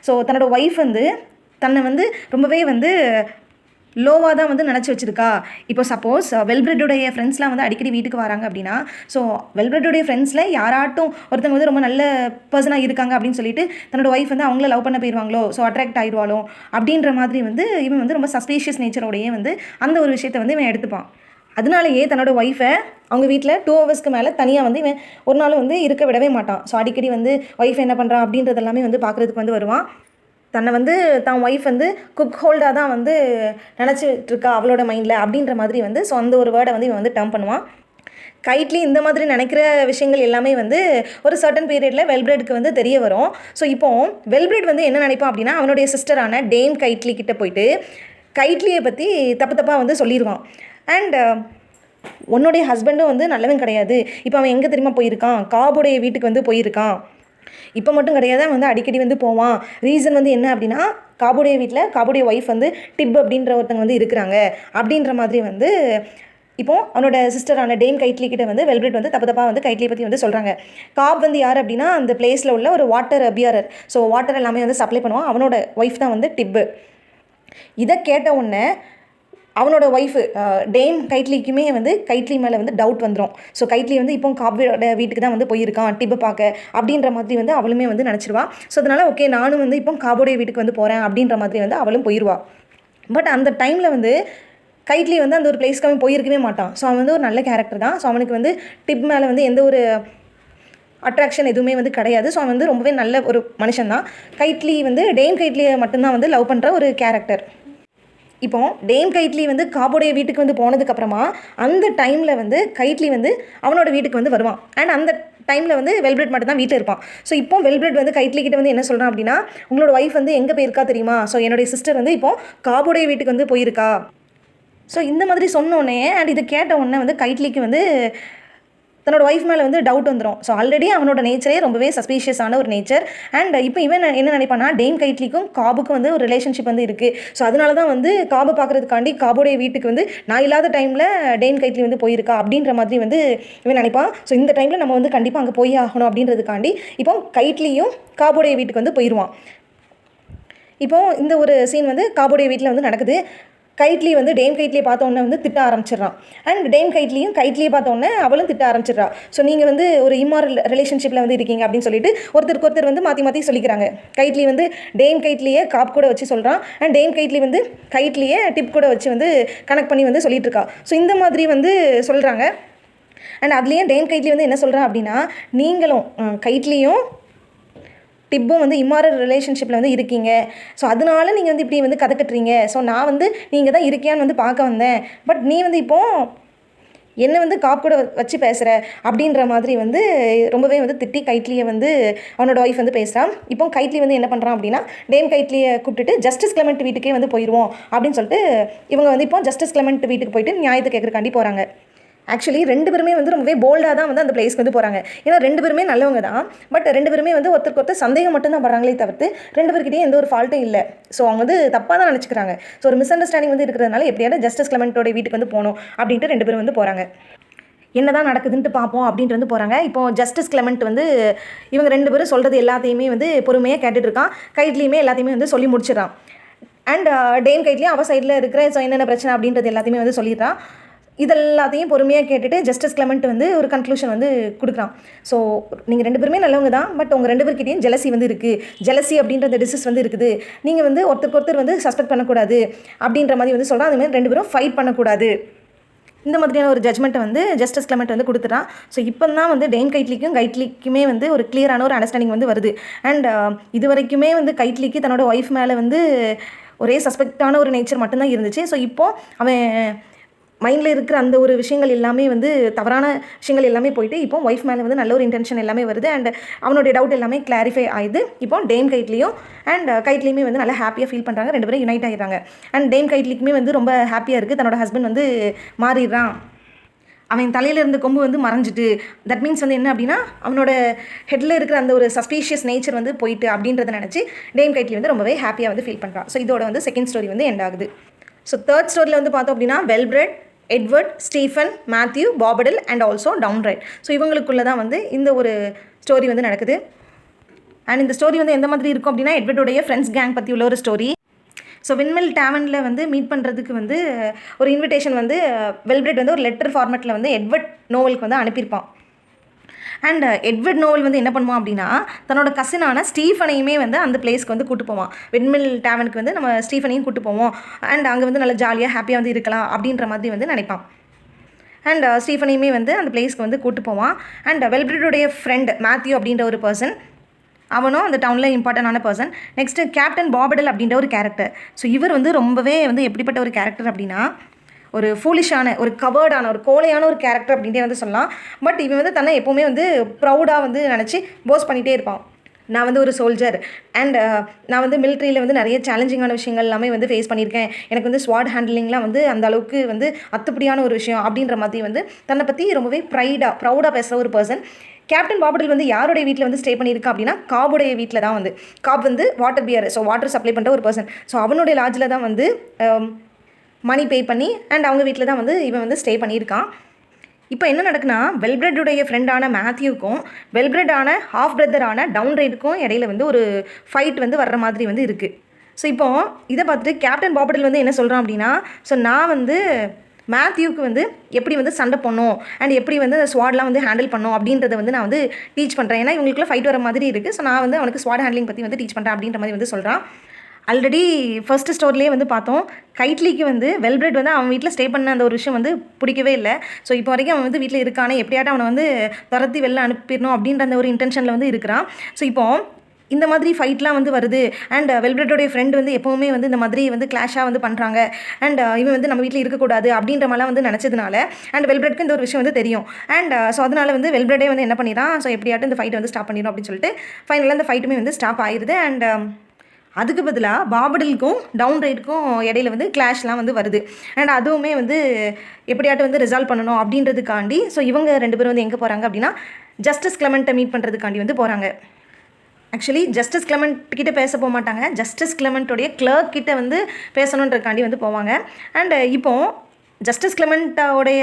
ஸோ தன்னோட ஒய்ஃப் வந்து தன்னை வந்து ரொம்பவே வந்து லோவாக தான் வந்து நினச்சி வச்சுருக்கா. இப்போ சப்போஸ் வெல்பிரெட்டோடைய ஃப்ரெண்ட்ஸ்லாம் வந்து அடிக்கடி வீட்டுக்கு வராங்க அப்படின்னா ஸோ வெல்பிரெட்டோடைய ஃப்ரெண்ட்ஸில் யாராட்டும் ஒருத்தவங்க வந்து ரொம்ப நல்ல பர்சனாக இருக்காங்க அப்படின்னு சொல்லிட்டு தன்னோட ஒய்ஃப் வந்து அவங்கள லவ் பண்ண போயிடுவாங்களோ, ஸோ அட்ராக்ட் ஆகிடுவாளோ அப்படின்ற மாதிரி வந்து இவன் வந்து ரொம்ப சஸ்பீஷியஸ் நேச்சரோடையே வந்து அந்த ஒரு விஷயத்தை வந்து இவன் எடுத்துப்பான். அதனாலேயே தன்னோட ஒய்ஃபை அவங்க வீட்டில் 2 ஹவர்ஸ்க்கு மேலே தனியாக வந்து இவன் ஒரு நாள் வந்து இருக்க விடவே மாட்டான். ஸோ அடிக்கடி வந்து ஒய்ஃப் என்ன பண்ணுறான் அப்படின்றது எல்லாமே வந்து பார்க்குறதுக்கு வந்து வருவான். தன்னை வந்து தான் ஒய்ஃப் வந்து குக் ஹோல்டாக தான் வந்து நினச்சிட்டு இருக்கா அவளோட மைண்டில் அப்படின்ற மாதிரி வந்து ஸோ அந்த ஒரு வேர்டை வந்து இவன் வந்து டேர்ம் பண்ணுவான். கைட்லி இந்த மாதிரி நினைக்கிற விஷயங்கள் எல்லாமே வந்து ஒரு சர்டன் பீரியடில் வெல்பிரெட்டுக்கு வந்து தெரிய வரும். ஸோ இப்போது வெல்பிரெட் வந்து என்ன நினைப்பான் அப்படின்னா அவனுடைய சிஸ்டரான டேம் கைட்லி கிட்ட போயிட்டு கைட்லியை பற்றி தப்பாக வந்து சொல்லிடுவான். அண்ட் உன்னுடைய ஹஸ்பண்டும் வந்து நல்லவன் கிடையாது, இப்போ அவன் எங்கே தெரியுமா போயிருக்கான், காபுடைய வீட்டுக்கு வந்து போயிருக்கான். இப்போ மட்டும் கிடையாது, அவன் வந்து அடிக்கடி வந்து போவான். ரீசன் வந்து என்ன அப்படின்னா காபுடைய வீட்டில் காபுடைய ஒய்ஃப் வந்து டிப் அப்படின்ற ஒருத்தங்க வந்து இருக்கிறாங்க அப்படின்ற மாதிரி வந்து இப்போது அவனோட சிஸ்டரான டேம் கைட்லி கிட்ட வந்து வெல்பிரெட் வந்து தப்பாக வந்து கைட்லியை பற்றி வந்து சொல்கிறாங்க. காப் வந்து யார் அப்படின்னா அந்த பிளேஸில் உள்ள ஒரு வாட்டர் அபியாரர். ஸோ வாட்டர் எல்லாமே வந்து சப்ளை பண்ணுவான். அவனோட ஒய்ஃப் தான் வந்து டிப்பு. இதை கேட்ட உடனே அவனோட ஒய்ஃபு டேம் கைட்லிக்குமே வந்து கைட்லி மேலே வந்து டவுட் வந்துடும். ஸோ கைட்லி வந்து இப்போ காபோட வீட்டுக்கு தான் வந்து போயிருக்கான் டிப்பை பார்க்க அப்படின்ற மாதிரி வந்து அவளுமே வந்து நினச்சிருவா. ஸோ அதனால் ஓகே நானும் வந்து இப்போ காபோடைய வீட்டுக்கு வந்து போகிறேன் அப்படின்ற மாதிரி வந்து அவளும் போயிடுவா. பட் அந்த டைமில் வந்து கைட்லி வந்து அந்த ஒரு பிளேஸ்க்கு அவன் போயிருக்கவே மாட்டான். ஸோ அவன் வந்து ஒரு நல்ல கேரக்டர் தான். ஸோ அவனுக்கு வந்து டிப் மேலே வந்து எந்த ஒரு அட்ராக்ஷன் எதுவுமே வந்து கிடையாது. ஸோ அவன் வந்து ரொம்பவே நல்ல ஒரு மனுஷன் தான். கைட்லி வந்து டேம் கைட்லியை மட்டும்தான் வந்து லவ் பண்ணுற ஒரு கேரக்டர். இப்போ டேம் கைட்லி வந்து காபோடைய வீட்டுக்கு வந்து போனதுக்கப்புறமா அந்த டைமில் வந்து கைட்லி வந்து அவனோட வீட்டுக்கு வந்து வருவான். அண்ட் அந்த டைமில் வந்து வெல்பிரெட் மட்டும் தான் வீட்டில் இருப்பான். ஸோ இப்போ வெல்பிரெட் வந்து கைட்லி கிட்ட வந்து என்ன சொல்கிறான் அப்படின்னா உங்களோட ஒய்ஃப் வந்து எங்கே போயிருக்கா தெரியுமா, ஸோ என்னுடைய சிஸ்டர் வந்து இப்போ காபோடைய வீட்டுக்கு வந்து போயிருக்கா. ஸோ இந்த மாதிரி சொன்னோடனே அண்ட் இதை கேட்ட உடனே வந்து கைட்லிக்கு வந்து தன்னோட ஒய்ஃப் மேலே வந்து டவுட் வந்துடும். ஸோ ஆல்ரெடி அவனோட நேச்சரே ரொம்பவே சஸ்பீஷியஸான ஒரு நேச்சர். அண்ட் இப்போ இவன் என்ன நினைப்பானா டேம் கைட்லிக்கும் காபுக்கும் வந்து ஒரு ரிலேஷன்ஷிப் வந்து இருக்குது. ஸோ அதனால தான் வந்து காபு பார்க்குறதுக்காண்டி காபோடைய வீட்டுக்கு வந்து நான் இல்லாத டைமில் டேம் கைட்லி வந்து போயிருக்கா அப்படின்ற மாதிரி வந்து இவன் நினைப்பான். ஸோ இந்த டைமில் நம்ம வந்து கண்டிப்பாக அங்கே போய் ஆகணும் அப்படின்றதுக்காண்டி இப்போ கைட்லியும் காபோடைய வீட்டுக்கு வந்து போயிடுவான். இப்போது இந்த ஒரு சீன் வந்து காபோடைய வீட்டில் வந்து நடக்குது. கைட்லி வந்து டேம் கைட்லியை பார்த்தோன்னே வந்து திட்ட ஆரம்பிச்சிடறான். அண்ட் டேம் கைட்லியும் கைட்லியை பார்த்தோன்னே அவளும் திட்ட ஆரம்பிச்சிடறா. ஸோ நீங்கள் வந்து ஒரு இம்மாரல் ரிலேஷன்ஷிப்பில் வந்து இருக்கீங்க அப்படின்னு சொல்லிட்டு ஒருத்தருக்கு ஒருத்தர் வந்து மாற்றி சொல்லிக்கிறாங்க. கைட்லி வந்து டேம் கைட்லியை காப் கூட வச்சு சொல்கிறான். அண்ட் டேம் கைட்லி வந்து கைட்லியை டிப் கூட வச்சு வந்து கனெக்ட் பண்ணி வந்து சொல்லிட்டு இருக்கா. ஸோ இந்த மாதிரி வந்து சொல்கிறாங்க. அண்ட் அதுலேயே டேம் கைட்லி வந்து என்ன சொல்கிறா அப்படின்னா நீங்களும் கைட்லியும் டிப்பும் வந்து இம்மாரல் ரிலேஷன்ஷிப்பில் வந்து இருக்கீங்க. ஸோ அதனால நீங்கள் வந்து இப்படி வந்து கதை கட்டுறீங்க. ஸோ நான் வந்து நீங்கள் தான் இருக்கியான்னு வந்து பார்க்க வந்தேன். பட் நீ வந்து இப்போது என்ன வந்து காப் கூட வச்சு பேசுகிற அப்படின்ற மாதிரி வந்து ரொம்பவே வந்து திட்டி கைட்லியை வந்து அவனோட ஒய்ஃப் வந்து பேசுகிறான். இப்போ கைட்லி வந்து என்ன பண்ணுறான் அப்படின்னா டேம் கைட்லியை கூப்பிட்டுட்டு ஜஸ்டிஸ் கிளமெண்ட் வீட்டுக்கே வந்து போயிடுவோம் அப்படின்னு சொல்லிட்டு இவங்க வந்து இப்போ ஜஸ்டிஸ் கிளமெண்ட் வீட்டுக்கு போயிட்டு நியாயத்தை கேட்குறக்காண்டி போகிறாங்க. ஆக்சுவலி 2 பேருமே வந்து ரொம்பவே போல்டாக தான் வந்து அந்த பிளேஸ்க்கு வந்து போகிறாங்க. ஏன்னா 2 பேருமே நல்லவங்க தான். பட் 2 பேருமே வந்து ஒருத்தருக்கு ஒருத்தர் சந்தேகம் மட்டும் தான் படுறாங்களே தவிர்த்து 2 பேர்கிட்டையும் எந்த ஒரு ஃபால்ட்டும் இல்லை. ஸோ அவங்க வந்து தப்பாக தான் நினச்சிக்கிறாங்க. ஸோ ஒரு மிஸ் அண்டர்ஸ்டாண்டிங் வந்து இருக்கிறதுனால எப்படியாவது ஜஸ்டிஸ் கிளமெண்ட்டோட வீட்டுக்கு வந்து போகணும் அப்படின்ட்டு 2 பேரும் வந்து போகிறாங்க. என்ன தான் நடக்குதுன்ட்டு பார்ப்போம் அப்படின்ட்டு வந்து போகிறாங்க. இப்போ ஜஸ்டிஸ் கிளமெண்ட் வந்து இவங்க 2 பேரும் சொல்கிறது எல்லாத்தையுமே வந்து பொறுமையாக கேட்டுட்டு இருக்கான். கைட்லியுமே எல்லாத்தையுமே வந்து சொல்லி முடிச்சிடறான். அண்ட் டேம் கைட்லியும் அவள் சைடில் இருக்கிற ஸோ என்னென்ன பிரச்சனை அப்படின்றது எல்லாத்தையுமே வந்து சொல்லிடுறான். இதெல்லாத்தையும் பொறுமையாக கேட்டுட்டு ஜஸ்டிஸ் கிளமெண்ட் வந்து ஒரு கன்க்ளூஷன் வந்து கொடுக்குறான். ஸோ நீங்கள் 2 பேருமே நல்லவங்க தான். பட் உங்கள் 2 பேர்கிட்டையும் ஜெலசி வந்து இருக்குது. ஜெலசி அப்படின்ற அந்த டிசீஸ் வந்து இருக்குது. நீங்கள் வந்து ஒருத்தருக்கு ஒருத்தர் வந்து சஸ்பெக்ட் பண்ணக்கூடாது அப்படின்ற மாதிரி வந்து சொல்கிறான். அதுமாதிரி 2 பேரும் ஃபைட் பண்ணக்கூடாது. இந்த மாதிரியான ஒரு ஜட்மெண்ட்டை வந்து ஜஸ்டிஸ் கிளமெண்ட் வந்து கொடுத்துட்டான். ஸோ இப்போ தான் வந்து டேம் கைட்லிக்குமே வந்து ஒரு கிளியரான ஒரு அண்டர்ஸ்டாண்டிங் வந்து வருது. அண்ட் இது வரைக்குமே வந்து கைட்லிக்கு தன்னோட ஒய்ஃப் மேலே வந்து ஒரே சஸ்பெக்டான ஒரு நேச்சர் மட்டும்தான் இருந்துச்சு. ஸோ இப்போது அவன் மைண்டில் இருக்கிற அந்த ஒரு விஷயங்கள் எல்லாமே வந்து தவறான விஷயங்கள் எல்லாமே போயிட்டு இப்போ ஒய்ஃப் மேலே வந்து நல்ல ஒரு இன்டென்ஷன் எல்லாமே வருது. அண்ட் அவனுடைய டவுட் எல்லாமே கிளாரிஃபை ஆகுது. இப்போ டேம் கைட்லியும் அண்ட் கைட்லியுமே வந்து நல்லா ஹாப்பியாக ஃபீல் பண்ணுறாங்க. 2 பேரும் யுனைட் ஆகிடுறாங்க. அண்ட் டேம் கைட்லிக்குமே வந்து ரொம்ப ஹாப்பியாக இருக்குது. தன்னோட ஹஸ்பண்ட் வந்து மாறிடுறான். அவன் தலையில் இருந்த கொம்பு வந்து மறைஞ்சிட்டு, தட் மீன்ஸ் வந்து என்ன அப்படின்னா அவனோட ஹெட்டில் இருக்கிற அந்த ஒரு சஸ்பீஷியஸ் நேச்சர் வந்து போயிட்டு அப்படின்றத நினச்சி டேம் கைட்லி வந்து ரொம்பவே ஹாப்பியாக வந்து ஃபீல் பண்ணுறான். ஸோ இதோட வந்து செகண்ட் ஸ்டோரி வந்து எண்ட் ஆகுது. ஸோ தேர்ட் ஸ்டோரியில் வந்து பார்த்தோம் அப்படின்னா Wellbred, Edward, Stephen, Matthew, Bobadill and also Downright. So இவங்களுக்குள்ளே தான் வந்து இந்த ஒரு ஸ்டோரி வந்து நடக்குது. அண்ட் இந்த ஸ்டோரி வந்து எந்த மாதிரி இருக்கும் அப்படின்னா எட்வர்டுடைய ஃப்ரெண்ட்ஸ் கேங் பற்றி உள்ள ஒரு ஸ்டோரி. ஸோ விண்மில் டேவனில் வந்து மீட் பண்ணுறதுக்கு வந்து ஒரு இன்விடேஷன் வந்து வெல்பிரெட் வந்து ஒரு லெட்டர் ஃபார்மேட்டில் வந்து எட்வர்ட் நோவலுக்கு வந்து அனுப்பியிருப்பான். அண்ட் எட்வர்ட் நோவல் வந்து என்ன பண்ணுவான் அப்படின்னா தன்னோட கசினான ஸ்டீஃபனையுமே வந்து அந்த பிளேஸ்க்கு வந்து கூட்டு போவான். விண்மில் டேவனுக்கு வந்து நம்ம ஸ்டீஃபனையும் கூட்டு போவோம். அண்ட் அங்கே வந்து நல்லா ஜாலியாக ஹாப்பியாக வந்து இருக்கலாம் அப்படின்ற மாதிரி வந்து நினைப்பான். அண்ட் ஸ்டீஃபனையுமே வந்து அந்த பிளேஸ்க்கு வந்து கூட்டு போவான். அண்ட் வெல்பிரெட்டுடைய ஃப்ரெண்ட் மேத்யூ அப்படின்ற ஒரு பர்சன், அவனும் அந்த டவுனில் இம்பார்ட்டண்டான பர்சன். நெக்ஸ்ட்டு கேப்டன் பாபடில் அப்படின்ற ஒரு கேரக்டர். ஸோ இவர் வந்து ரொம்பவே வந்து எப்படிப்பட்ட ஒரு கேரக்டர் அப்படின்னா ஒரு ஃபூலிஷான ஒரு கவர்டான ஒரு கோழையான ஒரு கேரக்டர் அப்படின்ட்டே வந்து சொல்லலாம். பட் இவன் வந்து தன்னை எப்போவுமே வந்து ப்ரௌடாக வந்து நினச்சி போஸ்ட் பண்ணிகிட்டே இருப்பான். நான் வந்து ஒரு சோல்ஜர் அண்ட் நான் வந்து மிலிட்ரியில் வந்து நிறைய சேலஞ்சிங்கான விஷயங்கள் எல்லாமே வந்து ஃபேஸ் பண்ணியிருக்கேன். எனக்கு வந்து ஸ்வாட் ஹேண்ட்லிங்லாம் வந்து அந்த அளவுக்கு வந்து அத்துப்படியான ஒரு விஷயம் அப்படின்ற மாதிரி வந்து தன்னை பற்றி ரொம்பவே ப்ரௌடாக பேசுகிற ஒரு பர்சன். கேப்டன் பாபடில் வந்து யாருடைய வீட்டில் வந்து ஸ்டே பண்ணியிருக்கா அப்படின்னா காபுடைய வீட்டில் தான் வந்து காப் வந்து water bearer, so water supply பண்ணுற ஒரு பர்சன். ஸோ அவனுடைய லாட்ஜில் தான் வந்து மணி பே பண்ணி அண்ட் அவங்க வீட்டில் தான் வந்து இவன் வந்து ஸ்டே பண்ணியிருக்கான். இப்போ என்ன நடக்குன்னா வெல்பிரெட்டுடைய ஃப்ரெண்டான மேத்யூக்கும் வெல்பிரெட்டான ஹாஃப் பிரதரான டவுன்ரைட்டுக்கும் இடையில வந்து ஒரு ஃபைட் வந்து வர்ற மாதிரி வந்து இருக்குது. ஸோ இப்போது இதை பார்த்துட்டு கேப்டன் பாபடில் வந்து என்ன சொல்கிறான் அப்படின்னா ஸோ நான் வந்து மேத்யூக்கு வந்து எப்படி வந்து சண்டை பண்ணணும் அண்ட் எப்படி வந்து அந்த ஸ்வாட்லாம் வந்து ஹேண்டில் பண்ணணும் அப்படின்றத வந்து நான் வந்து டீச் பண்ணுறேன். ஏன்னா இவங்களுக்குள்ள ஃபைட் வர மாதிரி இருக்குது. ஸோ நான் வந்து அவனுக்கு ஸ்வாட் ஹேண்ட்லிங் பற்றி வந்து டீச் பண்ணுறேன் அப்படின்ற மாதிரி வந்து சொல்கிறான். ஆல்ரெடி ஃபர்ஸ்ட் ஸ்டோரிலே வந்து பார்த்தோம் கைட்லிக்கு வந்து வெல்பிரெட் வந்து அவன் வீட்டில் ஸ்டே பண்ண அந்த ஒரு விஷயம் வந்து பிடிக்கவே இல்லை. ஸோ இப்போ வரைக்கும் அவன் வந்து வீட்டில் இருக்கானே எப்படியாட்டும் அவனை வந்து துரத்தி வெளில அனுப்பிடணும் அப்படின்ற அந்த ஒரு இன்டென்ஷனில் வந்து இருக்கிறான். ஸோ இப்போது இந்த மாதிரி ஃபைட்லாம் வந்து வருது அண்ட் வெல்பிரெட்டோடைய ஃப்ரெண்ட் வந்து எப்போவுமே வந்து இந்த மாதிரி வந்து கிளாஷாக வந்து பண்ணுறாங்க அண்ட் இவன் வந்து நம்ம வீட்டில் இருக்கக்கூடாது அப்படின்ற மாதிரிலாம் வந்து நினச்சதுனால அண்ட் வெல்பிரெட்க்கு இந்த ஒரு விஷயம் வந்து தெரியும். அண்ட் ஸோ அதனால் வந்து வெல்பிரெட்டே வந்து என்ன பண்ணிடான் ஸோ எப்படியாட்டும் இந்த ஃபைட்டை வந்து ஸ்டாப் பண்ணிடும் அப்படின்னு சொல்லிட்டு ஃபைனலாக இந்த ஃபைட்டுமே வந்து ஸ்டாப் ஆயிடுது. அண்ட் அதுக்கு பதிலாக பாபடிலுக்கும் டவுன்ரைட்டுக்கும் இடையில வந்து கிளாஷ்லாம் வந்து வருது. அண்ட் அதுவுமே வந்து எப்படியாட்டும் வந்து ரிசால்வ் பண்ணணும் அப்படின்றதுக்காண்டி ஸோ இவங்க 2 பேரும் வந்து எங்கே போகிறாங்க அப்படின்னா ஜஸ்டிஸ் கிளமெண்ட்டை மீட் பண்ணுறதுக்காண்டி வந்து போகிறாங்க. ஆக்சுவலி ஜஸ்டிஸ் கிளமெண்ட் கிட்டே பேச போக மாட்டாங்க. ஜஸ்டிஸ் கிளமெண்ட்டோடைய கிளர்க் கிட்டே வந்து பேசணுன்றதுக்காண்டி வந்து போவாங்க. அண்ட் இப்போது ஜஸ்டிஸ் கிளமெண்ட்டோடைய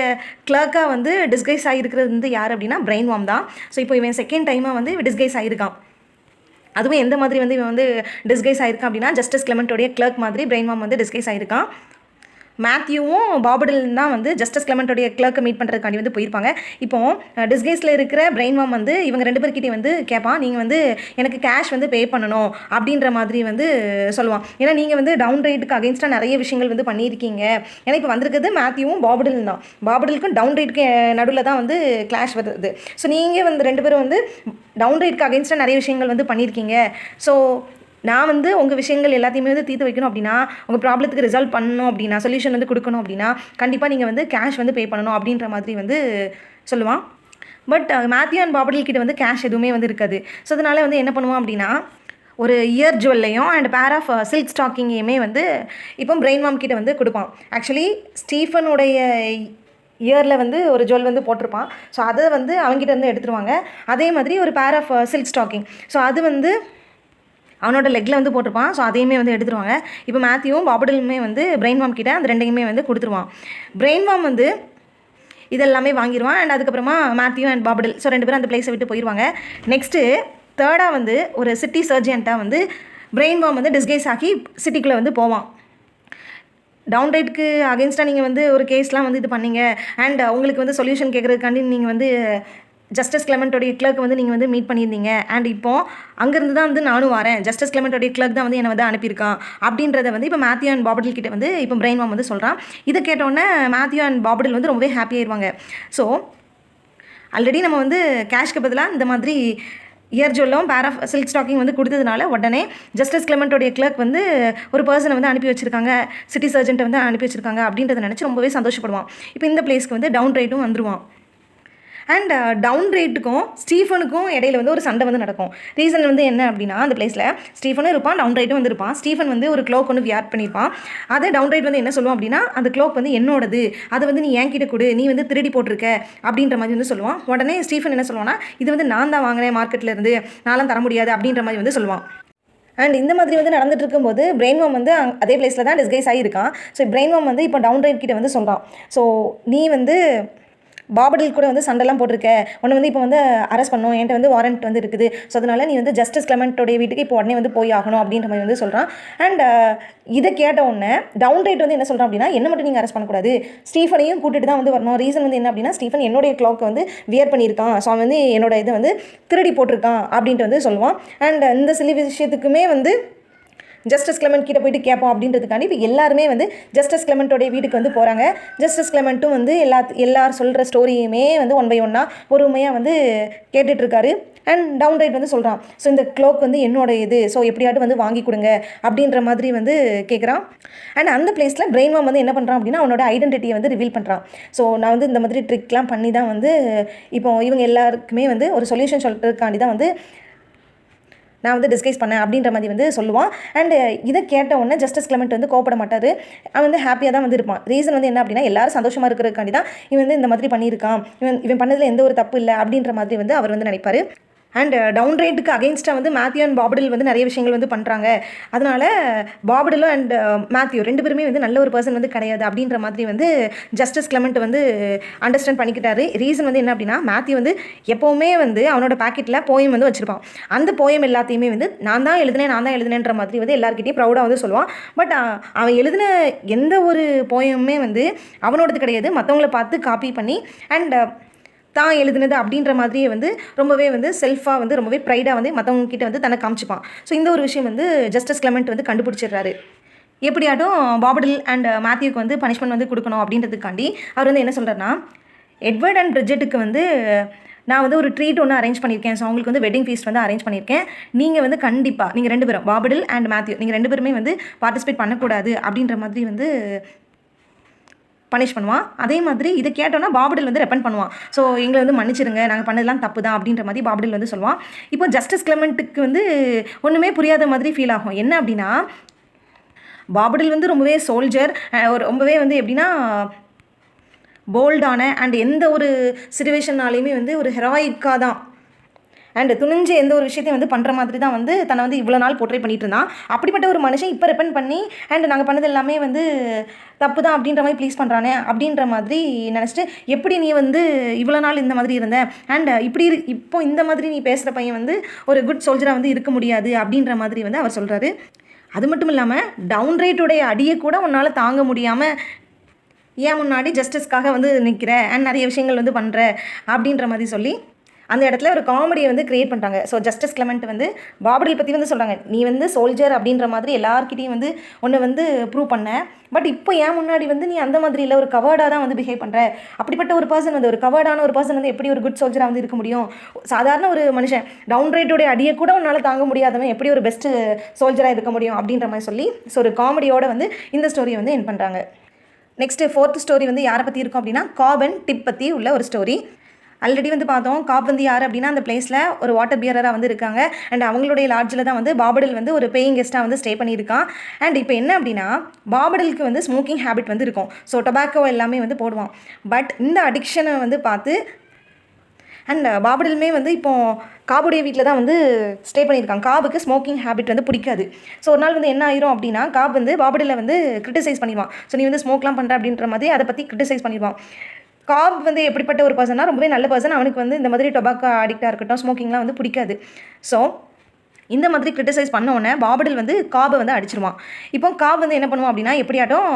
கிளர்க்காக வந்து டிஸ்கைஸ் ஆகிருக்கிறது வந்து யார் அப்படின்னா பிரெயின் வார்ம் தான். ஸோ இப்போ இவன் செகண்ட் டைமாக வந்து டிஸ்கைஸ் ஆகிருக்கான். அதுவும் எந்த மாதிரி வந்து இவன் வந்து டிஸ்கைஸ் ஆகிருக்கான் அப்படின்னா ஜஸ்டிஸ் கிளமெண்ட்டோடைய கிளர்க் மாதிரி பிரெயின் வார்ம் வந்து டிஸ்கைஸ் ஆகிருக்கான். மேத்யூவும் பாபடில் தான் வந்து ஜஸ்டிஸ் கிளமெண்ட்டோடைய கிளர்க்கை மீட் பண்ணுறதுக்காண்டி வந்து போயிருப்பாங்க. இப்போது டிஸ்கைஸில் இருக்கிற பிரெயின் வார்ம் வந்து இவங்க 2 பேர்கிட்டே வந்து கேட்பான் நீங்கள் வந்து எனக்கு கேஷ் வந்து பே பண்ணணும் அப்படின்ற மாதிரி வந்து சொல்லுவான். ஏன்னா நீங்கள் வந்து டவுன்ரைட்டுக்கு அகெயின்ஸ்டாக நிறைய விஷயங்கள் வந்து பண்ணியிருக்கீங்க. ஏன்னா இப்போ வந்திருக்கிறது மேத்யூவும் பாபடில் தான். பாபடிலுக்கும் டவுன்ரைட்டுக்கு நடுவில் தான் வந்து கிளாஷ் வருது. ஸோ நீங்கள் வந்து 2 பேரும் வந்து டவுன்ரைட்டுக்கு அகெயின்ஸ்டாக நிறைய விஷயங்கள் வந்து பண்ணியிருக்கீங்க. ஸோ நான் வந்து உங்கள் விஷயங்கள் எல்லாத்தையுமே வந்து தீர்த்து வைக்கணும் அப்படின்னா, உங்கள் ப்ராப்ளத்துக்கு ரிசால்வ் பண்ணணும் அப்படின்னா, சொல்யூஷன் வந்து கொடுக்கணும் அப்படின்னா, கண்டிப்பாக நீங்கள் வந்து கேஷ் வந்து பே பண்ணணும் அப்படின்ற மாதிரி வந்து சொல்லுவான். பட் மேத்யூ அண்ட் பாபடில் கிட்ட வந்து கேஷ் எதுவுமே வந்து இருக்காது. ஸோ அதனால் வந்து என்ன பண்ணுவான் அப்படின்னா, ஒரு இயர் ஜுவல்லையும் அண்ட் பேர் ஆஃப் சில்க் ஸ்டாக்கிங்கையுமே வந்து இப்போ பிரெயின் வார்ம் கிட்ட வந்து கொடுப்பான். ஆக்சுவலி ஸ்டீஃபனுடைய இயரில் வந்து ஒரு ஜுவல் வந்து போட்டிருப்பான். ஸோ அதை வந்து அவங்ககிட்ட இருந்து எடுத்துருவாங்க. அதே மாதிரி ஒரு பேர் ஆஃப் சில்க் ஸ்டாக்கிங், ஸோ அது வந்து அவனோட லெக்கில் வந்து போட்டிருப்பான். ஸோ அதையுமே வந்து எடுத்துருவாங்க. இப்போ மேத்யூவும் பாபடிலுமே வந்து பிரெயின் வார்ம் கிட்ட அந்த ரெண்டையுமே வந்து கொடுத்துருவான். பிரெயின் வார்ம் வந்து இதெல்லாமே வாங்கிடுவான். அண்ட் அதுக்கப்புறமா மேத்யூ அண்ட் பாபடில் ஸோ 2 பேரும் அந்த பிளேஸை விட்டு போயிடுவாங்க. நெக்ஸ்ட்டு தேர்டாக வந்து ஒரு சிட்டி சர்ஜென்ட்டாக வந்து பிரெயின் வார்ம் வந்து டிஸ்கைஸ் ஆகி சிட்டிக்குள்ளே வந்து போவான். டவுன் ரைட்டுக்கு அகேன்ஸ்டாக நீங்கள் வந்து ஒரு கேஸ்லாம் வந்து இது பண்ணீங்க அண்ட் உங்களுக்கு வந்து சொல்யூஷன் கேட்குறதுக்காண்டி நீங்கள் வந்து ஜஸ்டிஸ் கிளமெண்ட்டோடைய கிளர்க் வந்து நீங்கள் வந்து மீட் பண்ணியிருந்தீங்க. அண்ட் இப்போது அங்கேருந்து தான் வந்து நானும் வரேன், ஜஸ்டிஸ் கிளமெண்ட்டோடைய கிளர்க் தான் வந்து என்னை வந்து அனுப்பியிருக்கான் அப்படின்றத வந்து இப்போ மேத்யூ அண்ட் பாபடில் கிட்ட வந்து இப்போ பிரெயின் வார்ம் வந்து சொல்கிறான். இதை கேட்டோன்னே மேத்யூ அண்ட் பாபடில் வந்து ரொம்பவே ஹாப்பியாகிடுவாங்க. ஸோ ஆல்ரெடி நம்ம வந்து கேஷ்க்கு பதிலாக இந்த மாதிரி இயர் ஜுவல்லும் பேர் ஆஃப் சில்க் ஸ்டாக்கிங் வந்து கொடுத்ததுனால உடனே ஜஸ்டிஸ் கிளமெண்ட்டோடைய கிளர்க் வந்து ஒரு பர்சனை வந்து அனுப்பி வச்சிருக்காங்க, சிட்டி சர்ஜென்ட்டை வந்து அனுப்பி வச்சிருக்காங்க அப்படின்றத நினச்சி ரொம்பவே சந்தோஷப்படுவான். இப்போ இந்த பிளேஸ்க்கு வந்து டவுன் ரைட்டும் வந்துடுவான். அண்ட் டவுன் ரைட்டுக்கும் ஸ்டீஃபனுக்கும் இடையில வந்து ஒரு சண்டை வந்து நடக்கும். ரீசன் வந்து என்ன அப்படின்னா, அந்த பிளேஸில் ஸ்டீஃபனும் இருப்பான், டவுன் ரைட்டும் வந்து இருப்பான். ஸ்டீஃபன் வந்து ஒரு க்ளோக் வந்து வியர் பண்ணியிருப்பான். அதே டவுன் ரைட் வந்து என்ன சொல்லுவான் அப்படின்னா, அந்த க்ளோக் வந்து என்னோடது, அதை வந்து நீ என்கிட்ட கொடு, நீ வந்து திருடி போட்டிருக்க அப்படின்ற மாதிரி வந்து சொல்லுவான். உடனே ஸ்டீஃபன் என்ன சொல்லுவான்னா, இது வந்து நான் தான் வாங்கினேன் மார்க்கெட்லேருந்து, நான்லாம் தர முடியாது அப்படின்ற மாதிரி வந்து சொல்லுவான். அண்ட் இந்த மாதிரி வந்து நடந்துட்டு இருக்கும்போது பிரெயின் வார்ம் வந்து அதே பிளேஸில் தான் டிஸ்கைஸ் ஆகியிருக்கான். ஸோ பிரெயின் வார்ம் வந்து இப்போ டவுன் ரைட் கிட்ட வந்து சொல்கிறான், ஸோ நீ வந்து பாபடில் கூட வந்து சண்டைலாம் போட்டிருக்க, உன்னை வந்து இப்போ வந்து அரெஸ்ட் பண்ணணும், என்கிட்ட வந்து வாரண்ட் வந்து இருக்குது, ஸோ அதனால் நீ வந்து ஜஸ்டிஸ் கிளமெண்ட்டோடைய வீட்டுக்கு இப்போ உடனே வந்து போய் ஆகணும் அப்படின்ற மாதிரி வந்து சொல்கிறான். அண்ட் இதை கேட்ட உடனே டவுன் ரைட் வந்து என்ன சொல்கிறான் அப்படின்னா, என்ன மட்டும் நீங்கள் அரெஸ்ட் பண்ணக்கூடாது, ஸ்டீஃபனையும் கூட்டிட்டு தான் வந்து வரணும். ரீசன் வந்து என்ன அப்படின்னா, ஸ்டீஃபன் என்னுடைய கிளாக் வந்து வியர் பண்ணியிருக்கான், ஸோ அவன் வந்து என்னோட இதை வந்து திருடி போட்டிருக்கான் அப்படின்ட்டு வந்து சொல்லுவான். அண்ட் இந்த சில விஷயத்துக்குமே வந்து ஜஸ்டிஸ் கிளமெண்ட் கிட்ட போயிட்டு கேட்போம் அப்படின்றதுக்காண்டி இப்போ எல்லாருமே வந்து ஜஸ்டிஸ் கிளமெண்ட்டோடைய வீட்டுக்கு வந்து போகிறாங்க. ஜஸ்டிஸ் கிளமெண்ட்டும் வந்து எல்லாரும் சொல்கிற ஸ்டோரியுமே வந்து ஒன் பை ஒன்னாக பொறுமையாக வந்து கேட்டுட்ருக்காரு. அண்ட் டவுன் ரைட் வந்து சொல்கிறான், ஸோ இந்த க்ளோக் வந்து என்னோட இது, ஸோ எப்படியாட்டும் வந்து வாங்கி கொடுங்க அப்படின்ற மாதிரி வந்து கேட்குறான். அண்ட் அந்த பிளேஸில் பிரெயின் வார்ம் வந்து என்ன பண்ணுறான் அப்படின்னா, அவனோட ஐடென்டிட்டியை வந்து ரிவீல் பண்ணுறான். ஸோ நான் வந்து இந்த மாதிரி ட்ரிக்லாம் பண்ணி தான் வந்து இப்போ இவங்க எல்லாருக்குமே வந்து ஒரு சொல்யூஷன் சொல்கிறதுக்காண்டி தான் வந்து நான் வந்து டிஸ்கைஸ் பண்ணேன் அப்படின்ற மாதிரி வந்து சொல்லுவான். அண்ட் இதை கேட்ட உடனே ஜஸ்டிஸ் கிளமெண்ட் வந்து கோவப்பட மாட்டார், அவன் வந்து ஹாப்பியாக தான் வந்து இருப்பான். ரீசன் வந்து என்ன அப்படின்னா, எல்லாரும் சந்தோஷமாக இருக்கிறதுக்காண்டி தான் இவன் வந்து இந்த மாதிரி பண்ணியிருக்கான், இவன் பண்ணதில் எந்த ஒரு தப்பு இல்லை அப்படின்ற மாதிரி வந்து அவர் வந்து நினைப்பார். அண்ட் டவுன் ரைட்டுக்கு அகெயின்ஸ்டாக வந்து மேத்யூ அண்ட் பாபடில் வந்து நிறைய விஷயங்கள் வந்து பண்ணுறாங்க. அதனால் பாபடிலும் அண்ட் மேத்யூ 2 பேருமே வந்து நல்ல ஒரு பர்சன் வந்து கிடையாது அப்படின்ற மாதிரி வந்து ஜஸ்டிஸ் கிளமெண்ட் வந்து அண்டர்ஸ்டாண்ட் பண்ணிக்கிட்டாரு. ரீசன் வந்து என்ன அப்படின்னா, மேத்யூ வந்து எப்போவுமே வந்து அவனோட பாக்கெட்டில் போயம் வந்து வச்சுருப்பான். அந்த போயம் எல்லாத்தையுமே வந்து நான் தான் எழுதுனேன்ற மாதிரி வந்து எல்லாருக்கிட்டையும் ப்ரௌடாக வந்து சொல்லுவான். பட் அவன் எழுதின எந்த ஒரு போயமுமே வந்து அவனோடது கிடையாது, மற்றவங்கள பார்த்து காப்பி பண்ணி அண்ட் தான் எழுதுனது அப்படின்ற மாதிரியே வந்து ரொம்பவே வந்து செல்ஃபாக வந்து ரொம்பவே ப்ரைடாக வந்து மற்றவங்க கிட்ட வந்து தன்னை காமிச்சிப்பான். ஸோ இந்த ஒரு விஷயம் வந்து ஜஸ்டிஸ் கிளமெண்ட் வந்து கண்டுபிடிச்சிடுறாரு. எப்படியாட்டும் பாபடில் அண்ட் மேத்யூக்கு வந்து பனிஷ்மெண்ட் வந்து கொடுக்கணும் அப்படின்றதுக்காண்டி அவர் வந்து என்ன சொல்கிறாருன்னா, எட்வர்ட் அண்ட் பிரிட்ஜெட்டுக்கு வந்து நான் வந்து ஒரு ட்ரீட் ஒன்று அரேஞ்ச் பண்ணியிருக்கேன், ஸோ அவங்களுக்கு வந்து வெட்டிங் ஃபீஸ்ட் வந்து அரேஞ்ச் பண்ணியிருக்கேன், நீங்கள் வந்து கண்டிப்பாக நீங்கள் 2 பேரும் பாபடில் அண்ட் மேத்யூ நீங்கள் 2 பேருமே வந்து பார்ட்டிசிபேட் பண்ணக்கூடாது அப்படின்ற மாதிரி வந்து பனிஷ் பண்ணுவான். அதே மாதிரி இதை கேட்டோன்னா பாபடில் வந்து ரெப்பன் பண்ணுவான், ஸோ எங்களை வந்து மன்னிச்சிருங்க, நாங்கள் பண்ணதெல்லாம் தப்பு தான் அப்படின்ற மாதிரி பாபடில் வந்து சொல்லுவான். இப்போ ஜஸ்டிஸ் கிளமெண்ட்டுக்கு வந்து ஒன்றுமே புரியாத மாதிரி ஃபீல் ஆகும். என்ன அப்படின்னா, பாபடில் வந்து ரொம்பவே சோல்ஜர், ரொம்பவே வந்து எப்படின்னா போல்டான அண்ட் எந்த ஒரு சிச்சுவேஷன்னாலையுமே வந்து ஒரு ஹெராயிக்காக தான் அண்ட் துணிஞ்சு எந்த ஒரு விஷயத்தையும் வந்து பண்ணுற மாதிரி தான் வந்து தன்னை வந்து இவ்வளோ நாள் போர்ட்ரே பண்ணிகிட்டு இருந்தான். அப்படிப்பட்ட ஒரு மனுஷன் இப்போ ரெப்பன் பண்ணி அண்ட் நாங்கள் பண்ணது எல்லாமே வந்து தப்பு தான் அப்படின்ற மாதிரி ப்ளீஸ் பண்ணுறானே அப்படின்ற மாதிரி நினச்சிட்டு, எப்படி நீ வந்து இவ்வளோ நாள் இந்த மாதிரி இருந்த அண்ட் இப்போ இந்த மாதிரி நீ பேசுகிற பையன் வந்து ஒரு குட் சோல்ஜராக வந்து இருக்க முடியாது அப்படின்ற மாதிரி வந்து அவர் சொல்கிறாரு. அது மட்டும் இல்லாமல் டவுன் ரைட்டுடைய அடியை கூட உன்னால் தாங்க முடியாமல் ஏன் முன்னாடி ஜஸ்டிஸ்க்காக வந்து நிற்கிற அண்ட் நிறைய விஷயங்கள் வந்து பண்ணுற அப்படின்ற மாதிரி சொல்லி அந்த இடத்துல ஒரு காமெடியை வந்து கிரியேட் பண்ணுறாங்க. ஸோ ஜஸ்டிஸ் கிளமெண்ட் வந்து பாபடில் பற்றி வந்து சொல்கிறாங்க, நீ வந்து சோல்ஜர் அப்படின்ற மாதிரி எல்லாருக்கிட்டையும் வந்து ஒன்று வந்து ப்ரூவ் பண்ண, பட் இப்போ ஏன் முன்னாடி வந்து நீ அந்த மாதிரி இல்லை, ஒரு கவர்டாக தான் வந்து பிஹேவ் பண்ணுற. அப்படிப்பட்ட ஒரு பர்சன் வந்து, ஒரு கவர்டான ஒரு பர்சன் வந்து எப்படி ஒரு குட் சோல்ஜராக வந்து இருக்க முடியும்? சாதாரண ஒரு மனுஷன் டவுன் ரேட்டோடைய அடியை கூட உன்னால் தாங்க முடியாதவன் எப்படி ஒரு பெஸ்ட்டு சோல்ஜராக இருக்க முடியும் அப்படின்ற மாதிரி சொல்லி ஸோ ஒரு காமெடியோடு வந்து இந்த ஸ்டோரியை வந்து என் பண்ணுறாங்க. நெக்ஸ்ட்டு 4th ஸ்டோரி வந்து யாரை பற்றி இருக்கும் அப்படின்னா காப் அண்ட் டிப் பற்றி உள்ள ஒரு ஸ்டோரி. ஆல்ரெடி வந்து பார்த்தோம், காப் வந்து யார் அப்படின்னா அந்த பிளேஸில் ஒரு வாட்டர் பியரராக வந்து இருக்காங்க. அண்ட் அவங்களுடைய லாட்ஜில் தான் வந்து பாபடில் வந்து ஒரு பேயிங் கெஸ்ட்டாக வந்து ஸ்டே பண்ணியிருக்கான். அண்ட் இப்போ என்ன அப்படின்னா பாபடிலுக்கு வந்து ஸ்மோக்கிங் ஹேபிட் வந்து இருக்கும். ஸோ டொபாக்கோ எல்லாமே வந்து போடுவான். பட் இந்த அடிக்ஷனை வந்து பார்த்து அண்ட் பாபடிலுமே வந்து இப்போது காபுடைய வீட்டில் தான் வந்து ஸ்டே பண்ணியிருக்காங்க. காபுக்கு ஸ்மோக்கிங் ஹேபிட் வந்து பிடிக்காது. ஸோ ஒரு நாள் வந்து என்ன ஆயிரும் அப்படின்னா காப் வந்து பாபடியில் வந்து கிரிட்டிசைஸ் பண்ணிடுவான். ஸோ நீ வந்து ஸ்மோக்லாம் பண்ணுற அப்படின்ற மாதிரி அதை பற்றி கிரிட்டிசைஸ் பண்ணிடுவான். காப் வந்து எப்படிப்பட்ட ஒரு பர்சன்னா ரொம்பவே நல்ல பர்சன். அவனுக்கு வந்து இந்த மாதிரி டொபாக்கோ அடிக்டாக இருக்கட்டும், ஸ்மோக்கிங்லாம் வந்து பிடிக்காது. ஸோ இந்த மாதிரி கிரிட்டிசைஸ் பண்ண உடனே பாபடில் வந்து காபை வந்து அடிச்சிருவான். இப்போ காப் வந்து என்ன பண்ணுவான் அப்படின்னா எப்படியாட்டும்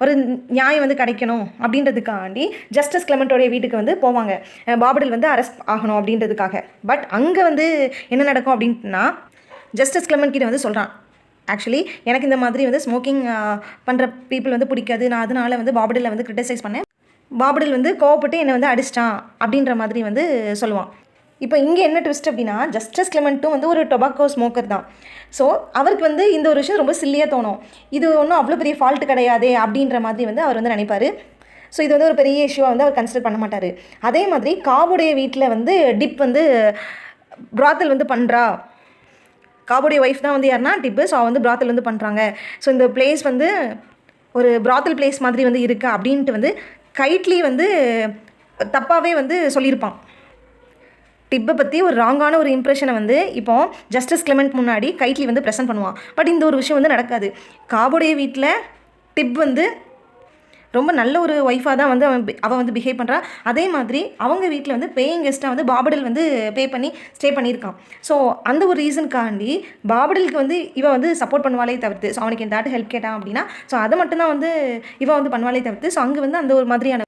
ஒரு நியாயம் வந்து கிடைக்கணும் அப்படின்றதுக்காண்டி ஜஸ்டிஸ் கிளமெண்ட்டோடைய வீட்டுக்கு வந்து போவாங்க, பாபடில் வந்து அரெஸ்ட் ஆகணும் அப்படின்றதுக்காக. பட் அங்கே வந்து என்ன நடக்கும் அப்படின்னா ஜஸ்டிஸ் கிளமெண்ட் கிட்ட வந்து சொல்கிறான், ஆக்சுவலி எனக்கு இந்த மாதிரி வந்து ஸ்மோக்கிங் பண்ணுற பீப்புள் வந்து பிடிக்காது, நான் அதனால வந்து பாபடில் வந்து கிரிட்டிசைஸ் பண்ணேன், பாபடில் வந்து கோவப்பட்டு என்னை வந்து அடிச்சிட்டான் அப்படின்ற மாதிரி வந்து சொல்லுவான். இப்போ இங்கே என்ன ட்விஸ்ட் அப்படின்னா ஜஸ்டிஸ் கிளமெண்ட்டும் வந்து ஒரு டொபாக்கோ ஸ்மோக்கர் தான். ஸோ அவருக்கு வந்து இந்த ஒரு விஷயம் ரொம்ப சில்லியாக தோணும், இது ஒன்றும் அவ்வளோ பெரிய ஃபால்ட்டு கிடையாதே அப்படின்ற மாதிரி வந்து அவர் வந்து நினைப்பார். ஸோ இது வந்து ஒரு பெரிய இஷ்யூவாக வந்து அவர் கன்சிடர் பண்ண மாட்டார். அதே மாதிரி காபுடைய வீட்டில் வந்து டிப் வந்து பிராத்தல் வந்து பண்ணுறா, காபுடைய ஒய்ஃப் தான் வந்து யாருன்னா டிப்பு. ஸோ அவள் வந்து பிராத்தல் வந்து பண்ணுறாங்க, ஸோ இந்த பிளேஸ் வந்து ஒரு பிராத்தல் பிளேஸ் மாதிரி வந்து இருக்கா அப்படின்ட்டு வந்து கைட்லி வந்து தப்பாகவே வந்து சொல்லியிருப்பான். டிப்பை பற்றி ஒரு ராங்கான ஒரு இம்ப்ரெஷனை வந்து இப்போ ஜஸ்டிஸ் கிளமெண்ட் முன்னாடி கைட்லி வந்து ப்ரெசென்ட் பண்ணுவான். பட் இந்த ஒரு விஷயம் வந்து நடக்காது. காபுடைய வீட்டில் டிப் வந்து ரொம்ப நல்ல ஒரு ஒய்ஃபாக தான் வந்து அவன் வந்து பிஹேவ் பண்ணுறான். அதே மாதிரி அவங்க வீட்டில் வந்து பேயிங் கெஸ்ட்டாக வந்து பாபடில் வந்து பே பண்ணி ஸ்டே பண்ணியிருக்கான். ஸோ அந்த ஒரு ரீசனுக்காண்டி பாபடிலுக்கு வந்து இவன் வந்து சப்போர்ட் பண்ணுவாலே தவிர்த்து, ஸோ அவனுக்கு எந்தாட்டு ஹெல்ப் கேட்டான் அப்படின்னா ஸோ அதை மட்டும்தான் வந்து இவன் வந்து பண்ணுவாலே தவிர்த்து, ஸோ அங்கே வந்து அந்த ஒரு மாதிரியான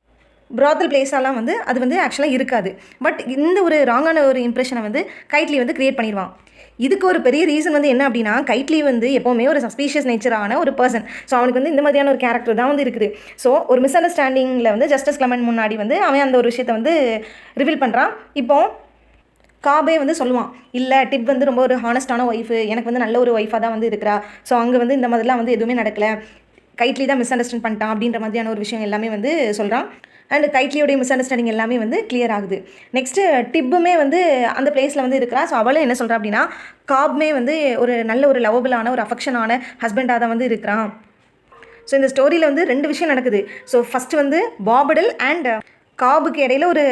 பிராத்தல் பிளேஸெல்லாம் வந்து அது வந்து ஆக்சுவலாக இருக்காது. பட் இந்த ஒரு ராங்கான ஒரு இம்ப்ரெஷனை வந்து கைட்லி வந்து க்ரியேட் பண்ணிடுவான். இதுக்கு ஒரு பெரிய ரீசன் வந்து என்ன அப்படின்னா கைட்லி வந்து எப்போவுமே ஒரு சஸ்பீஷியஸ் நேச்சரான ஒரு பர்சன். ஸோ அவனுக்கு வந்து இந்த மாதிரியான ஒரு கேரக்டர் தான் வந்து இருக்குது. ஸோ ஒரு மிஸ் அண்டர்ஸ்டாண்டிங்கில் வந்து ஜஸ்டிஸ் கிளமெண்ட் முன்னாடி வந்து அவன் அந்த ஒரு விஷயத்தை வந்து ரிவீல் பண்ணுறான். இப்போது காபே வந்து சொல்லுவான், இல்லை டிப் வந்து ரொம்ப ஒரு ஹானஸ்டான ஒய்ஃபு, எனக்கு வந்து நல்ல ஒரு ஒய்ஃபாக தான் வந்து இருக்கிறா, ஸோ அங்கே வந்து இந்த மாதிரிலாம் வந்து எதுவுமே நடக்கலை, கைட்லி தான் மிஸ் அண்டர்ஸ்டாண்ட் பண்ணிட்டான் அப்படின்ற மாதிரியான ஒரு விஷயம் எல்லாமே வந்து சொல்கிறான். அண்ட் கைட்லியோடைய மிஸ் அண்டர்ஸ்டாண்டிங் எல்லாமே வந்து கிளியர் ஆகுது. நெக்ஸ்ட்டு டிப்புமே வந்து அந்த பிளேஸில் வந்து இருக்கிறா. ஸோ அவளும் என்ன சொல்கிறா அப்படின்னா காப்மே வந்து ஒரு நல்ல ஒரு லவபிளான ஒரு அஃபெக்ஷனான ஹஸ்பண்டாக தான் வந்து இருக்கிறான். ஸோ இந்த ஸ்டோரியில் வந்து 2 விஷயம் நடக்குது. ஸோ ஃபஸ்ட்டு வந்து பாபடில் அண்ட் காபுக்கு இடையில ஒரு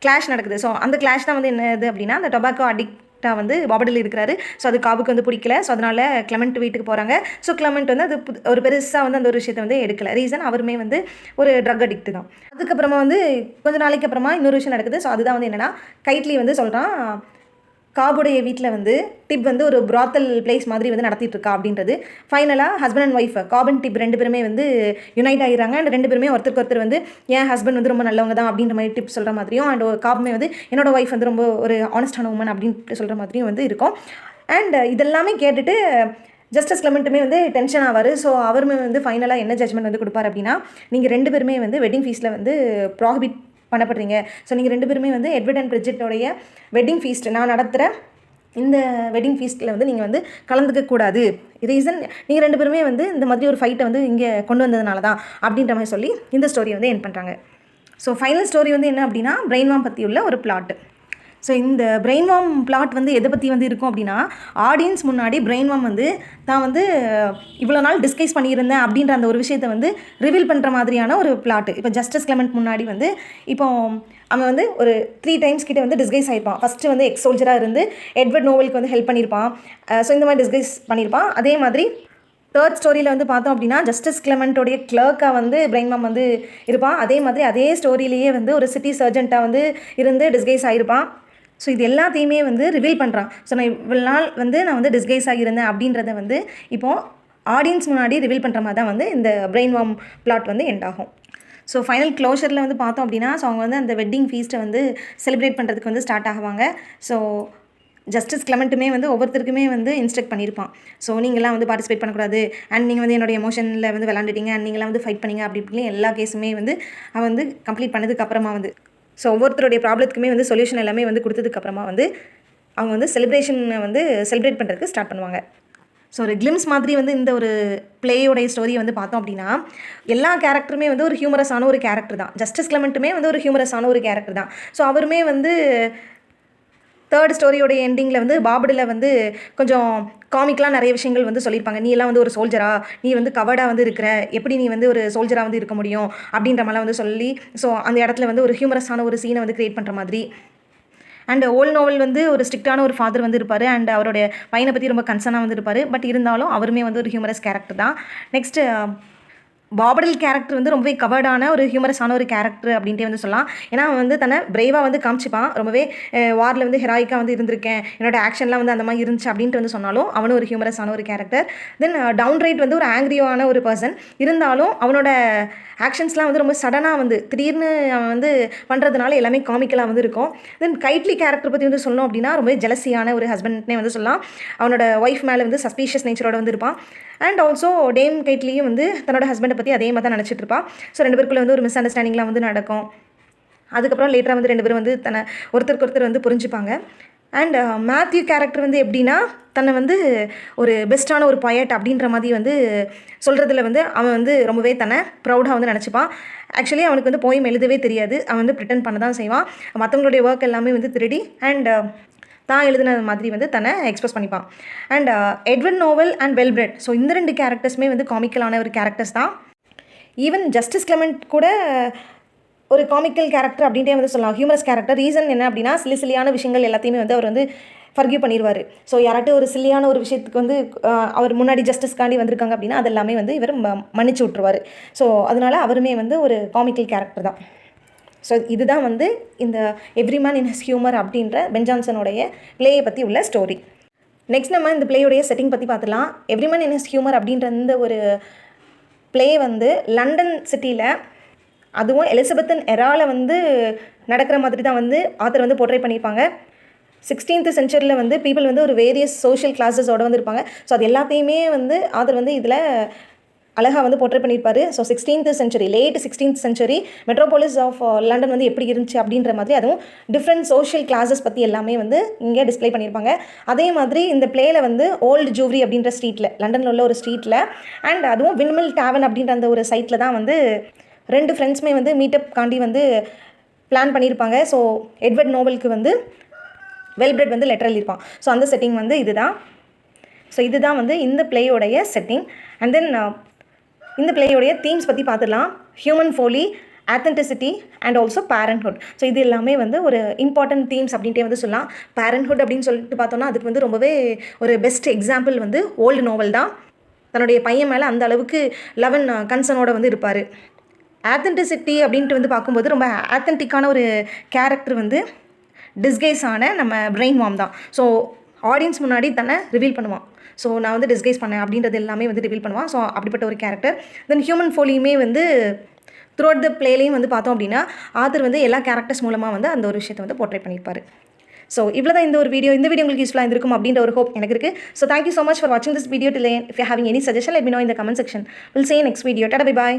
கிளாஷ் நடக்குது. ஸோ அந்த கிளாஷ் தான் வந்து என்னது அப்படின்னா அந்த டொபாக்கோ அடிக்டாக வந்து பாபடில் இருக்கிறாரு. ஸோ அது காபுக்கு வந்து பிடிக்கல. ஸோ அதனால் கிளமெண்ட் வீட்டுக்கு போகிறாங்க. ஸோ கிளமெண்ட் வந்து அது ஒரு பெருசாக வந்து அந்த ஒரு விஷயத்தை வந்து எடுக்கலை. ரீசன் அவருமே வந்து ஒரு ட்ரக் அடிக்ட் தான். அதுக்கப்புறமா வந்து கொஞ்சம் நாளைக்கு அப்புறமா இன்னொரு விஷயம் நடக்குது. ஸோ அதுதான் வந்து என்னென்னா கைட்லி வந்து சொல்கிறான், காபுடைய வீட்டில் வந்து டிப் வந்து ஒரு பிராத்தல் பிளேஸ் மாதிரி வந்து நடத்திட்டு இருக்கா அப்படின்றது. ஃபைனலாக husband and wife Cob and Tib 2 பேருமே வந்து யுனைட் ஆகிறாங்க. அண்ட் 2 பேருமே ஒருத்தருக்கு ஒருத்தர் வந்து என் ஹஸ்பண்ட் வந்து ரொம்ப நல்லவங்க தான் அப்படின்ற மாதிரி டிப் சொல்கிற மாதிரியும், அண்ட் காப்மே வந்து என்னோட ஒய்ஃப் வந்து ரொம்ப ஒரு ஆனஸ்டான உமன் அப்படின்ட்டு சொல்கிற மாதிரியும் வந்து இருக்கும். அண்ட் இதெல்லாமே கேட்டுட்டு ஜஸ்டிஸ் கிளமெண்ட்டுமே வந்து டென்ஷன் ஆவார். ஸோ அவருமே வந்து ஃபைனலாக என்ன ஜட்ஜ்மெண்ட் வந்து கொடுப்பார் அப்படின்னா, நீங்கள் 2 பேருமே வந்து வெட்டிங் ஃபீஸில் வந்து ப்ராஹிபிட் பண்ணப்படுறீங்க. ஸோ நீங்கள் 2 பேருமே வந்து எட்வர்ட் அண்ட் பிரிட்ஜெட்டோடைய வெட்டிங் ஃபீஸ்ட் நான் நடத்துகிற இந்த வெட்டிங் ஃபீஸ்ட்டில் வந்து நீங்கள் வந்து கலந்துக்கக்கூடாது. ரீசன் நீங்கள் 2 பேருமே வந்து இந்த மாதிரி ஒரு ஃபைட்டை வந்து இங்கே கொண்டு வந்ததுனால தான் அப்படின்ற மாதிரி சொல்லி இந்த ஸ்டோரியை வந்து எண்ட் பண்ணுறாங்க. ஸோ ஃபைனல் ஸ்டோரி வந்து என்ன அப்படின்னா பிரெயின் வார்ம் பற்றி உள்ள ஒரு பிளாட். ஸோ இந்த பிரெயின் வார்ம் பிளாட் வந்து எதை பற்றி வந்து இருக்கும் அப்படின்னா ஆடியன்ஸ் முன்னாடி பிரெயின் வார்ம் வந்து தான் வந்து இவ்வளோ நாள் டிஸ்கைஸ் பண்ணியிருந்தேன் அப்படின்ற அந்த ஒரு விஷயத்தை வந்து ரிவீல் பண்ணுற மாதிரியான ஒரு பிளாட்டு. இப்போ ஜஸ்டிஸ் கிளமெண்ட் முன்னாடி வந்து இப்போ அவன் வந்து ஒரு 3 டைம்ஸ் கிட்டே வந்து டிஸ்கைஸ் ஆகிருப்பான். ஃபஸ்ட்டு வந்து எக்ஸ் சோல்ஜராக இருந்து எட்வர்ட் நோவலுக்கு வந்து ஹெல்ப் பண்ணியிருப்பான். ஸோ இந்த மாதிரி டிஸ்கைஸ் பண்ணியிருப்பான். அதே மாதிரி 3rd ஸ்டோரியில் வந்து பார்த்தோம் அப்படின்னா ஜஸ்டிஸ் கிளமெண்ட்டோடைய கிளர்க்காக வந்து பிரெயின் வார்ம் வந்து இருப்பான். அதே மாதிரி அதே ஸ்டோரியிலேயே வந்து ஒரு சிட்டி சர்ஜெண்ட்டாக வந்து இருந்து டிஸ்கைஸ் ஆகிருப்பான். ஸோ இது எல்லாத்தையுமே வந்து ரிவீல் பண்ணுறான். ஸோ நான் இவ்வளோ நாள் வந்து நான் வந்து டிஸ்கைஸ் ஆகியிருந்தேன் அப்படின்றத வந்து இப்போது ஆடியன்ஸ் முன்னாடி ரிவீல் பண்ணுற மாதிரி தான் வந்து இந்த பிரெயின் வார்ம் பிளாட் வந்து எண்ட் ஆகும். ஸோ ஃபைனல் க்ளோஷரில் வந்து பார்த்தோம் அப்படின்னா ஸோ அவங்க வந்து அந்த வெட்டிங் ஃபீஸ்ட்டை வந்து செலிப்ரேட் பண்ணுறதுக்கு வந்து ஸ்டார்ட் ஆகுவாங்க. ஸோ ஜஸ்டிஸ் கிளமெண்ட்டுமே வந்து ஒவ்வொருத்தருக்குமே வந்து இன்ஸ்ட்ரக்ட் பண்ணியிருப்பான். ஸோ நீங்களாம் வந்து பார்ட்டிசிபேட் பண்ணக்கூடாது, அண்ட் நீங்கள் வந்து என்னோட எமோஷனில் வந்து விளாண்டுட்டீங்க, அண்ட் நீங்களாம் வந்து ஃபைட் பண்ணிங்க அப்படி இப்படி எல்லா கேஸுமே வந்து அவன் வந்து கம்ப்ளீட் பண்ணதுக்கப்புறமா வந்து ஸோ ஒவ்வொருத்தருடைய ப்ராப்ளத்துக்குமே வந்து சொல்யூஷன் எல்லாமே வந்து கொடுத்ததுக்கப்புறமா வந்து அவங்க வந்து செலிப்ரேஷனை வந்து செலிப்ரேட் பண்ணுறதுக்கு ஸ்டார்ட் பண்ணுவாங்க. ஸோ ஒரு கிளிம்ஸ் மாதிரி வந்து இந்த ஒரு பிளேயோடைய ஸ்டோரியை வந்து பார்த்தோம் அப்படின்னா எல்லா கேரக்டருமே வந்து ஒரு ஹியூமரஸான ஒரு கேரக்டர் தான். ஜஸ்டிஸ் கிளமெண்ட்டுமே வந்து ஒரு ஹியூமரஸான ஒரு கேரக்டர் தான். ஸோ அவருமே வந்து தேர்ட் ஸ்டோரியோடைய எண்டிங்கில் வந்து பாபடில் வந்து கொஞ்சம் காமிக்கலாக நிறைய விஷயங்கள் வந்து சொல்லியிருப்பாங்க. நீ எல்லாம் வந்து ஒரு சோல்ஜரா, நீ வந்து கவர்டாக வந்து இருக்கிற, எப்படி நீ வந்து ஒரு சோல்ஜராக வந்து இருக்க முடியும் அப்படின்ற மாதிரிலாம் வந்து சொல்லி ஸோ அந்த இடத்துல வந்து ஒரு ஹியூமரஸான ஒரு சீனை வந்து க்ரியேட் பண்ணுற மாதிரி. அண்ட் ஓல்ட் நோவல் வந்து ஒரு ஸ்ட்ரிக்டான ஒரு ஃபாதர் வந்து இருப்பார், அண்ட் அவருடைய பையனை பற்றி ரொம்ப கன்சர்னாக வந்து இருப்பார். பட் இருந்தாலும் அவருமே வந்து ஒரு ஹியூமரஸ் கேரக்டர் தான். நெக்ஸ்ட்டு பாபடில் கேரக்டர் வந்து ரொம்பவே கவர்டான ஒரு ஹியூமரஸான ஒரு கேரக்டர் அப்படின்ட்டே வந்து சொல்லலாம். ஏன்னா அவன் வந்து தன்னை பிரேவாக வந்து காமிச்சிப்பான், ரொம்பவே வாரில் வந்து ஹெராயிக்காக வந்து இருந்திருக்கேன், என்னோட ஆக்ஷன்லாம் வந்து அந்த மாதிரி இருந்துச்சு அப்படின்ட்டு வந்து சொன்னாலும் அவனும் ஒரு ஹியூமரஸான ஒரு கேரக்டர். தென் டவுன் ரைட் வந்து ஒரு ஆங்க்ரியான ஒரு பர்சன், இருந்தாலும் அவனோட ஆக்ஷன்ஸ்லாம் வந்து ரொம்ப சடனாக வந்து திடீர்னு அவன் வந்து பண்ணுறதுனால எல்லாமே காமிக்கலாக வந்து இருக்கும். தென் கைட்லி கேரக்டர் பற்றி வந்து சொல்லணும் அப்படின்னா ரொம்ப ஜெலஸியான ஒரு ஹஸ்பண்ட்னே வந்து சொல்லலாம். அவனோட ஒய்ஃப் மேலே வந்து சஸ்பீஷியஸ் நேச்சரோட வந்து இருப்பான். அண்ட் ஆல்சோ டேம் கைட்லியும் வந்து தன்னோட ஹஸ்பண்டை பற்றி அதே மாதிரி தான் நினச்சிட்டு இருப்பாள். ஸோ ரெண்டு பேருக்குள்ளே வந்து ஒரு மிஸ் அண்டர்ஸ்டாண்டிங்லாம் வந்து நடக்கும். அதுக்கப்புறம் லேட்டராக வந்து ரெண்டு பேரும் வந்து தன்னை ஒருத்தருக்கு ஒருத்தர் வந்து புரிஞ்சுப்பாங்க. அண்ட் மேத்யூ கேரக்டர் வந்து எப்படின்னா தன்னை வந்து ஒரு பெஸ்ட்டான ஒரு பொயட் அப்படின்ற மாதிரி வந்து சொல்கிறதுல வந்து அவன் வந்து ரொம்பவே தன்னை ப்ரௌடாக வந்து நினச்சிப்பான். ஆக்சுவலி அவனுக்கு வந்து போயம் எழுதவே தெரியாது, அவன் வந்து ப்ரிட்டன் பண்ண தான் செய்வான். மற்றவங்களுடைய ஒர்க் எல்லாமே வந்து திருடி அண்ட் தான் எழுதின மாதிரி வந்து தன்னை எக்ஸ்பிரஸ் பண்ணிப்பான். And Edward Knowell and Wellbred, so இந்த ரெண்டு கேரக்டர்ஸுமே வந்து காமிக்கலான ஒரு கேரக்டர்ஸ் தான். ஈவன் ஜஸ்டிஸ் கிளமெண்ட் கூட ஒரு காமிக்கல் கேரக்டர் அப்படின்ட்டே வந்து சொல்லலாம், ஹியூமரஸ் கேரக்டர். ரீசன் என்ன அப்படின்னா சில்லியான விஷயங்கள் எல்லாத்தையுமே வந்து அவர் வந்து ஃபர்கிவ் பண்ணிடுவார். ஸோ யாராட்டும் ஒரு சில்லியான ஒரு விஷயத்துக்கு வந்து அவர் முன்னாடி ஜஸ்டிஸ்காண்டி வந்திருக்காங்க அப்படின்னா அது எல்லாமே வந்து இவர் மன்னிச்சு விட்ருவார். ஸோ அதனால் அவருமே வந்து ஒரு காமிக்கல் கேரக்டர் தான். ஸோ இதுதான் வந்து இந்த every man in his humour அப்படின்ற பென் ஜான்சனுடைய பிளேயை பற்றி உள்ள ஸ்டோரி. நெக்ஸ்ட் நம்ம இந்த பிளேயோடைய செட்டிங் பற்றி பார்த்துலாம். Every man in his humour அப்படின்ற இந்த ஒரு பிளே வந்து லண்டன் சிட்டியில், அதுவும் எலிசபெத்தன் எராவில் வந்து நடக்கிற மாதிரி தான் வந்து ஆத்தர் வந்து போர்ட்ரே பண்ணியிருப்பாங்க. 16th சென்ச்சுரியில் வந்து பீப்புள் வந்து ஒரு வேரியஸ் சோஷியல் கிளாஸஸோடு வந்து இருப்பாங்க. ஸோ அது எல்லாத்தையுமே வந்து ஆத்தர் வந்து இதில் அழகாக வந்து போர்ட்ரே பண்ணியிருப்பார். So 16th century, late 16th century metropolis of London வந்து எப்படி இருந்துச்சு அப்படின்ற மாதிரி, அதுவும் டிஃப்ரெண்ட் சோஷியல் கிளாஸஸ் பற்றி எல்லாமே வந்து இங்கே டிஸ்பிளே பண்ணியிருப்பாங்க. அதே மாதிரி இந்த பிளேயில் வந்து ஓல்டு ஜூவ்ரி அப்படின்ற ஸ்ட்ரீட்டில், லண்டனில் உள்ள ஒரு ஸ்ட்ரீட்டில், அண்ட் அதுவும் விண்மில் டேவன் அப்படின்ற அந்த ஒரு சைட்டில் தான் வந்து ரெண்டு ஃப்ரெண்ட்ஸுமே வந்து மீட்டப் காண்டி வந்து பிளான் பண்ணியிருப்பாங்க. ஸோ எட்வர்ட் நோவலுக்கு வந்து வெல்பிரெட் வந்து லெட்டர் எழுதியிருப்பான். ஸோ அந்த செட்டிங் வந்து இதுதான். ஸோ இதுதான் வந்து இந்த பிளேயோடைய செட்டிங். அண்ட் தென் இந்த பிளேயோடைய தீம்ஸ் பற்றி பார்த்துடலாம். Human Foley, authenticity and also parenthood. So இது எல்லாமே வந்து ஒரு இம்பார்ட்டன்ட் தீம்ஸ் அப்படின்ட்டே வந்து சொல்லலாம். பேரண்ட்ஹுட் அப்படின்னு சொல்லிட்டு பார்த்தோன்னா அதுக்கு வந்து ரொம்பவே ஒரு பெஸ்ட் எக்ஸாம்பிள் வந்து ஓல்டு நோவல் தான். தன்னுடைய பையன் மேலே அந்த அளவுக்கு லவ் அண்ட் கன்சர்னோட வந்து இருப்பார். ஆத்தென்டிசிட்டி அப்படின்ட்டு வந்து பார்க்கும்போது ரொம்ப ஆத்தென்டிக்கான ஒரு கேரக்டர் வந்து டிஸ்கைஸ் ஆன நம்ம பிரெயின் வார்ம் தான். ஸோ ஆடியன்ஸ் முன்னாடி தன்னை ரிவீல் பண்ணுவான். ஸோ நான் வந்து டிஸ்கைஸ் பண்ணேன் அப்படின்றது எல்லாமே வந்து ரிவீல் பண்ணுவான். ஸோ அப்படிப்பட்ட ஒரு கேரக்டர். தென் ஹியூமன் ஃபோலியுமே வந்து த்ரூ அவுட் த பிளேலையும் வந்து பார்த்தோம் அப்படின்னா ஆத்தர் வந்து எல்லா கேரக்டர்ஸ் மூலமாக வந்து அந்த ஒரு விஷயத்தை வந்து போர்ட்ரே பண்ணியிருப்பார். ஸோ இவ்வளோ தான் இந்த வீடியோ உங்களுக்கு யூஸ்ஃபுல்லாக இருந்திருக்கும் அப்படின்ற ஒரு ஹோப் எனக்கு இருக்குது. So thank you so much for வாட்சிங் this video. Till if you having any suggestion let me know in the comment section. Will see you next video. Tada, bye bye.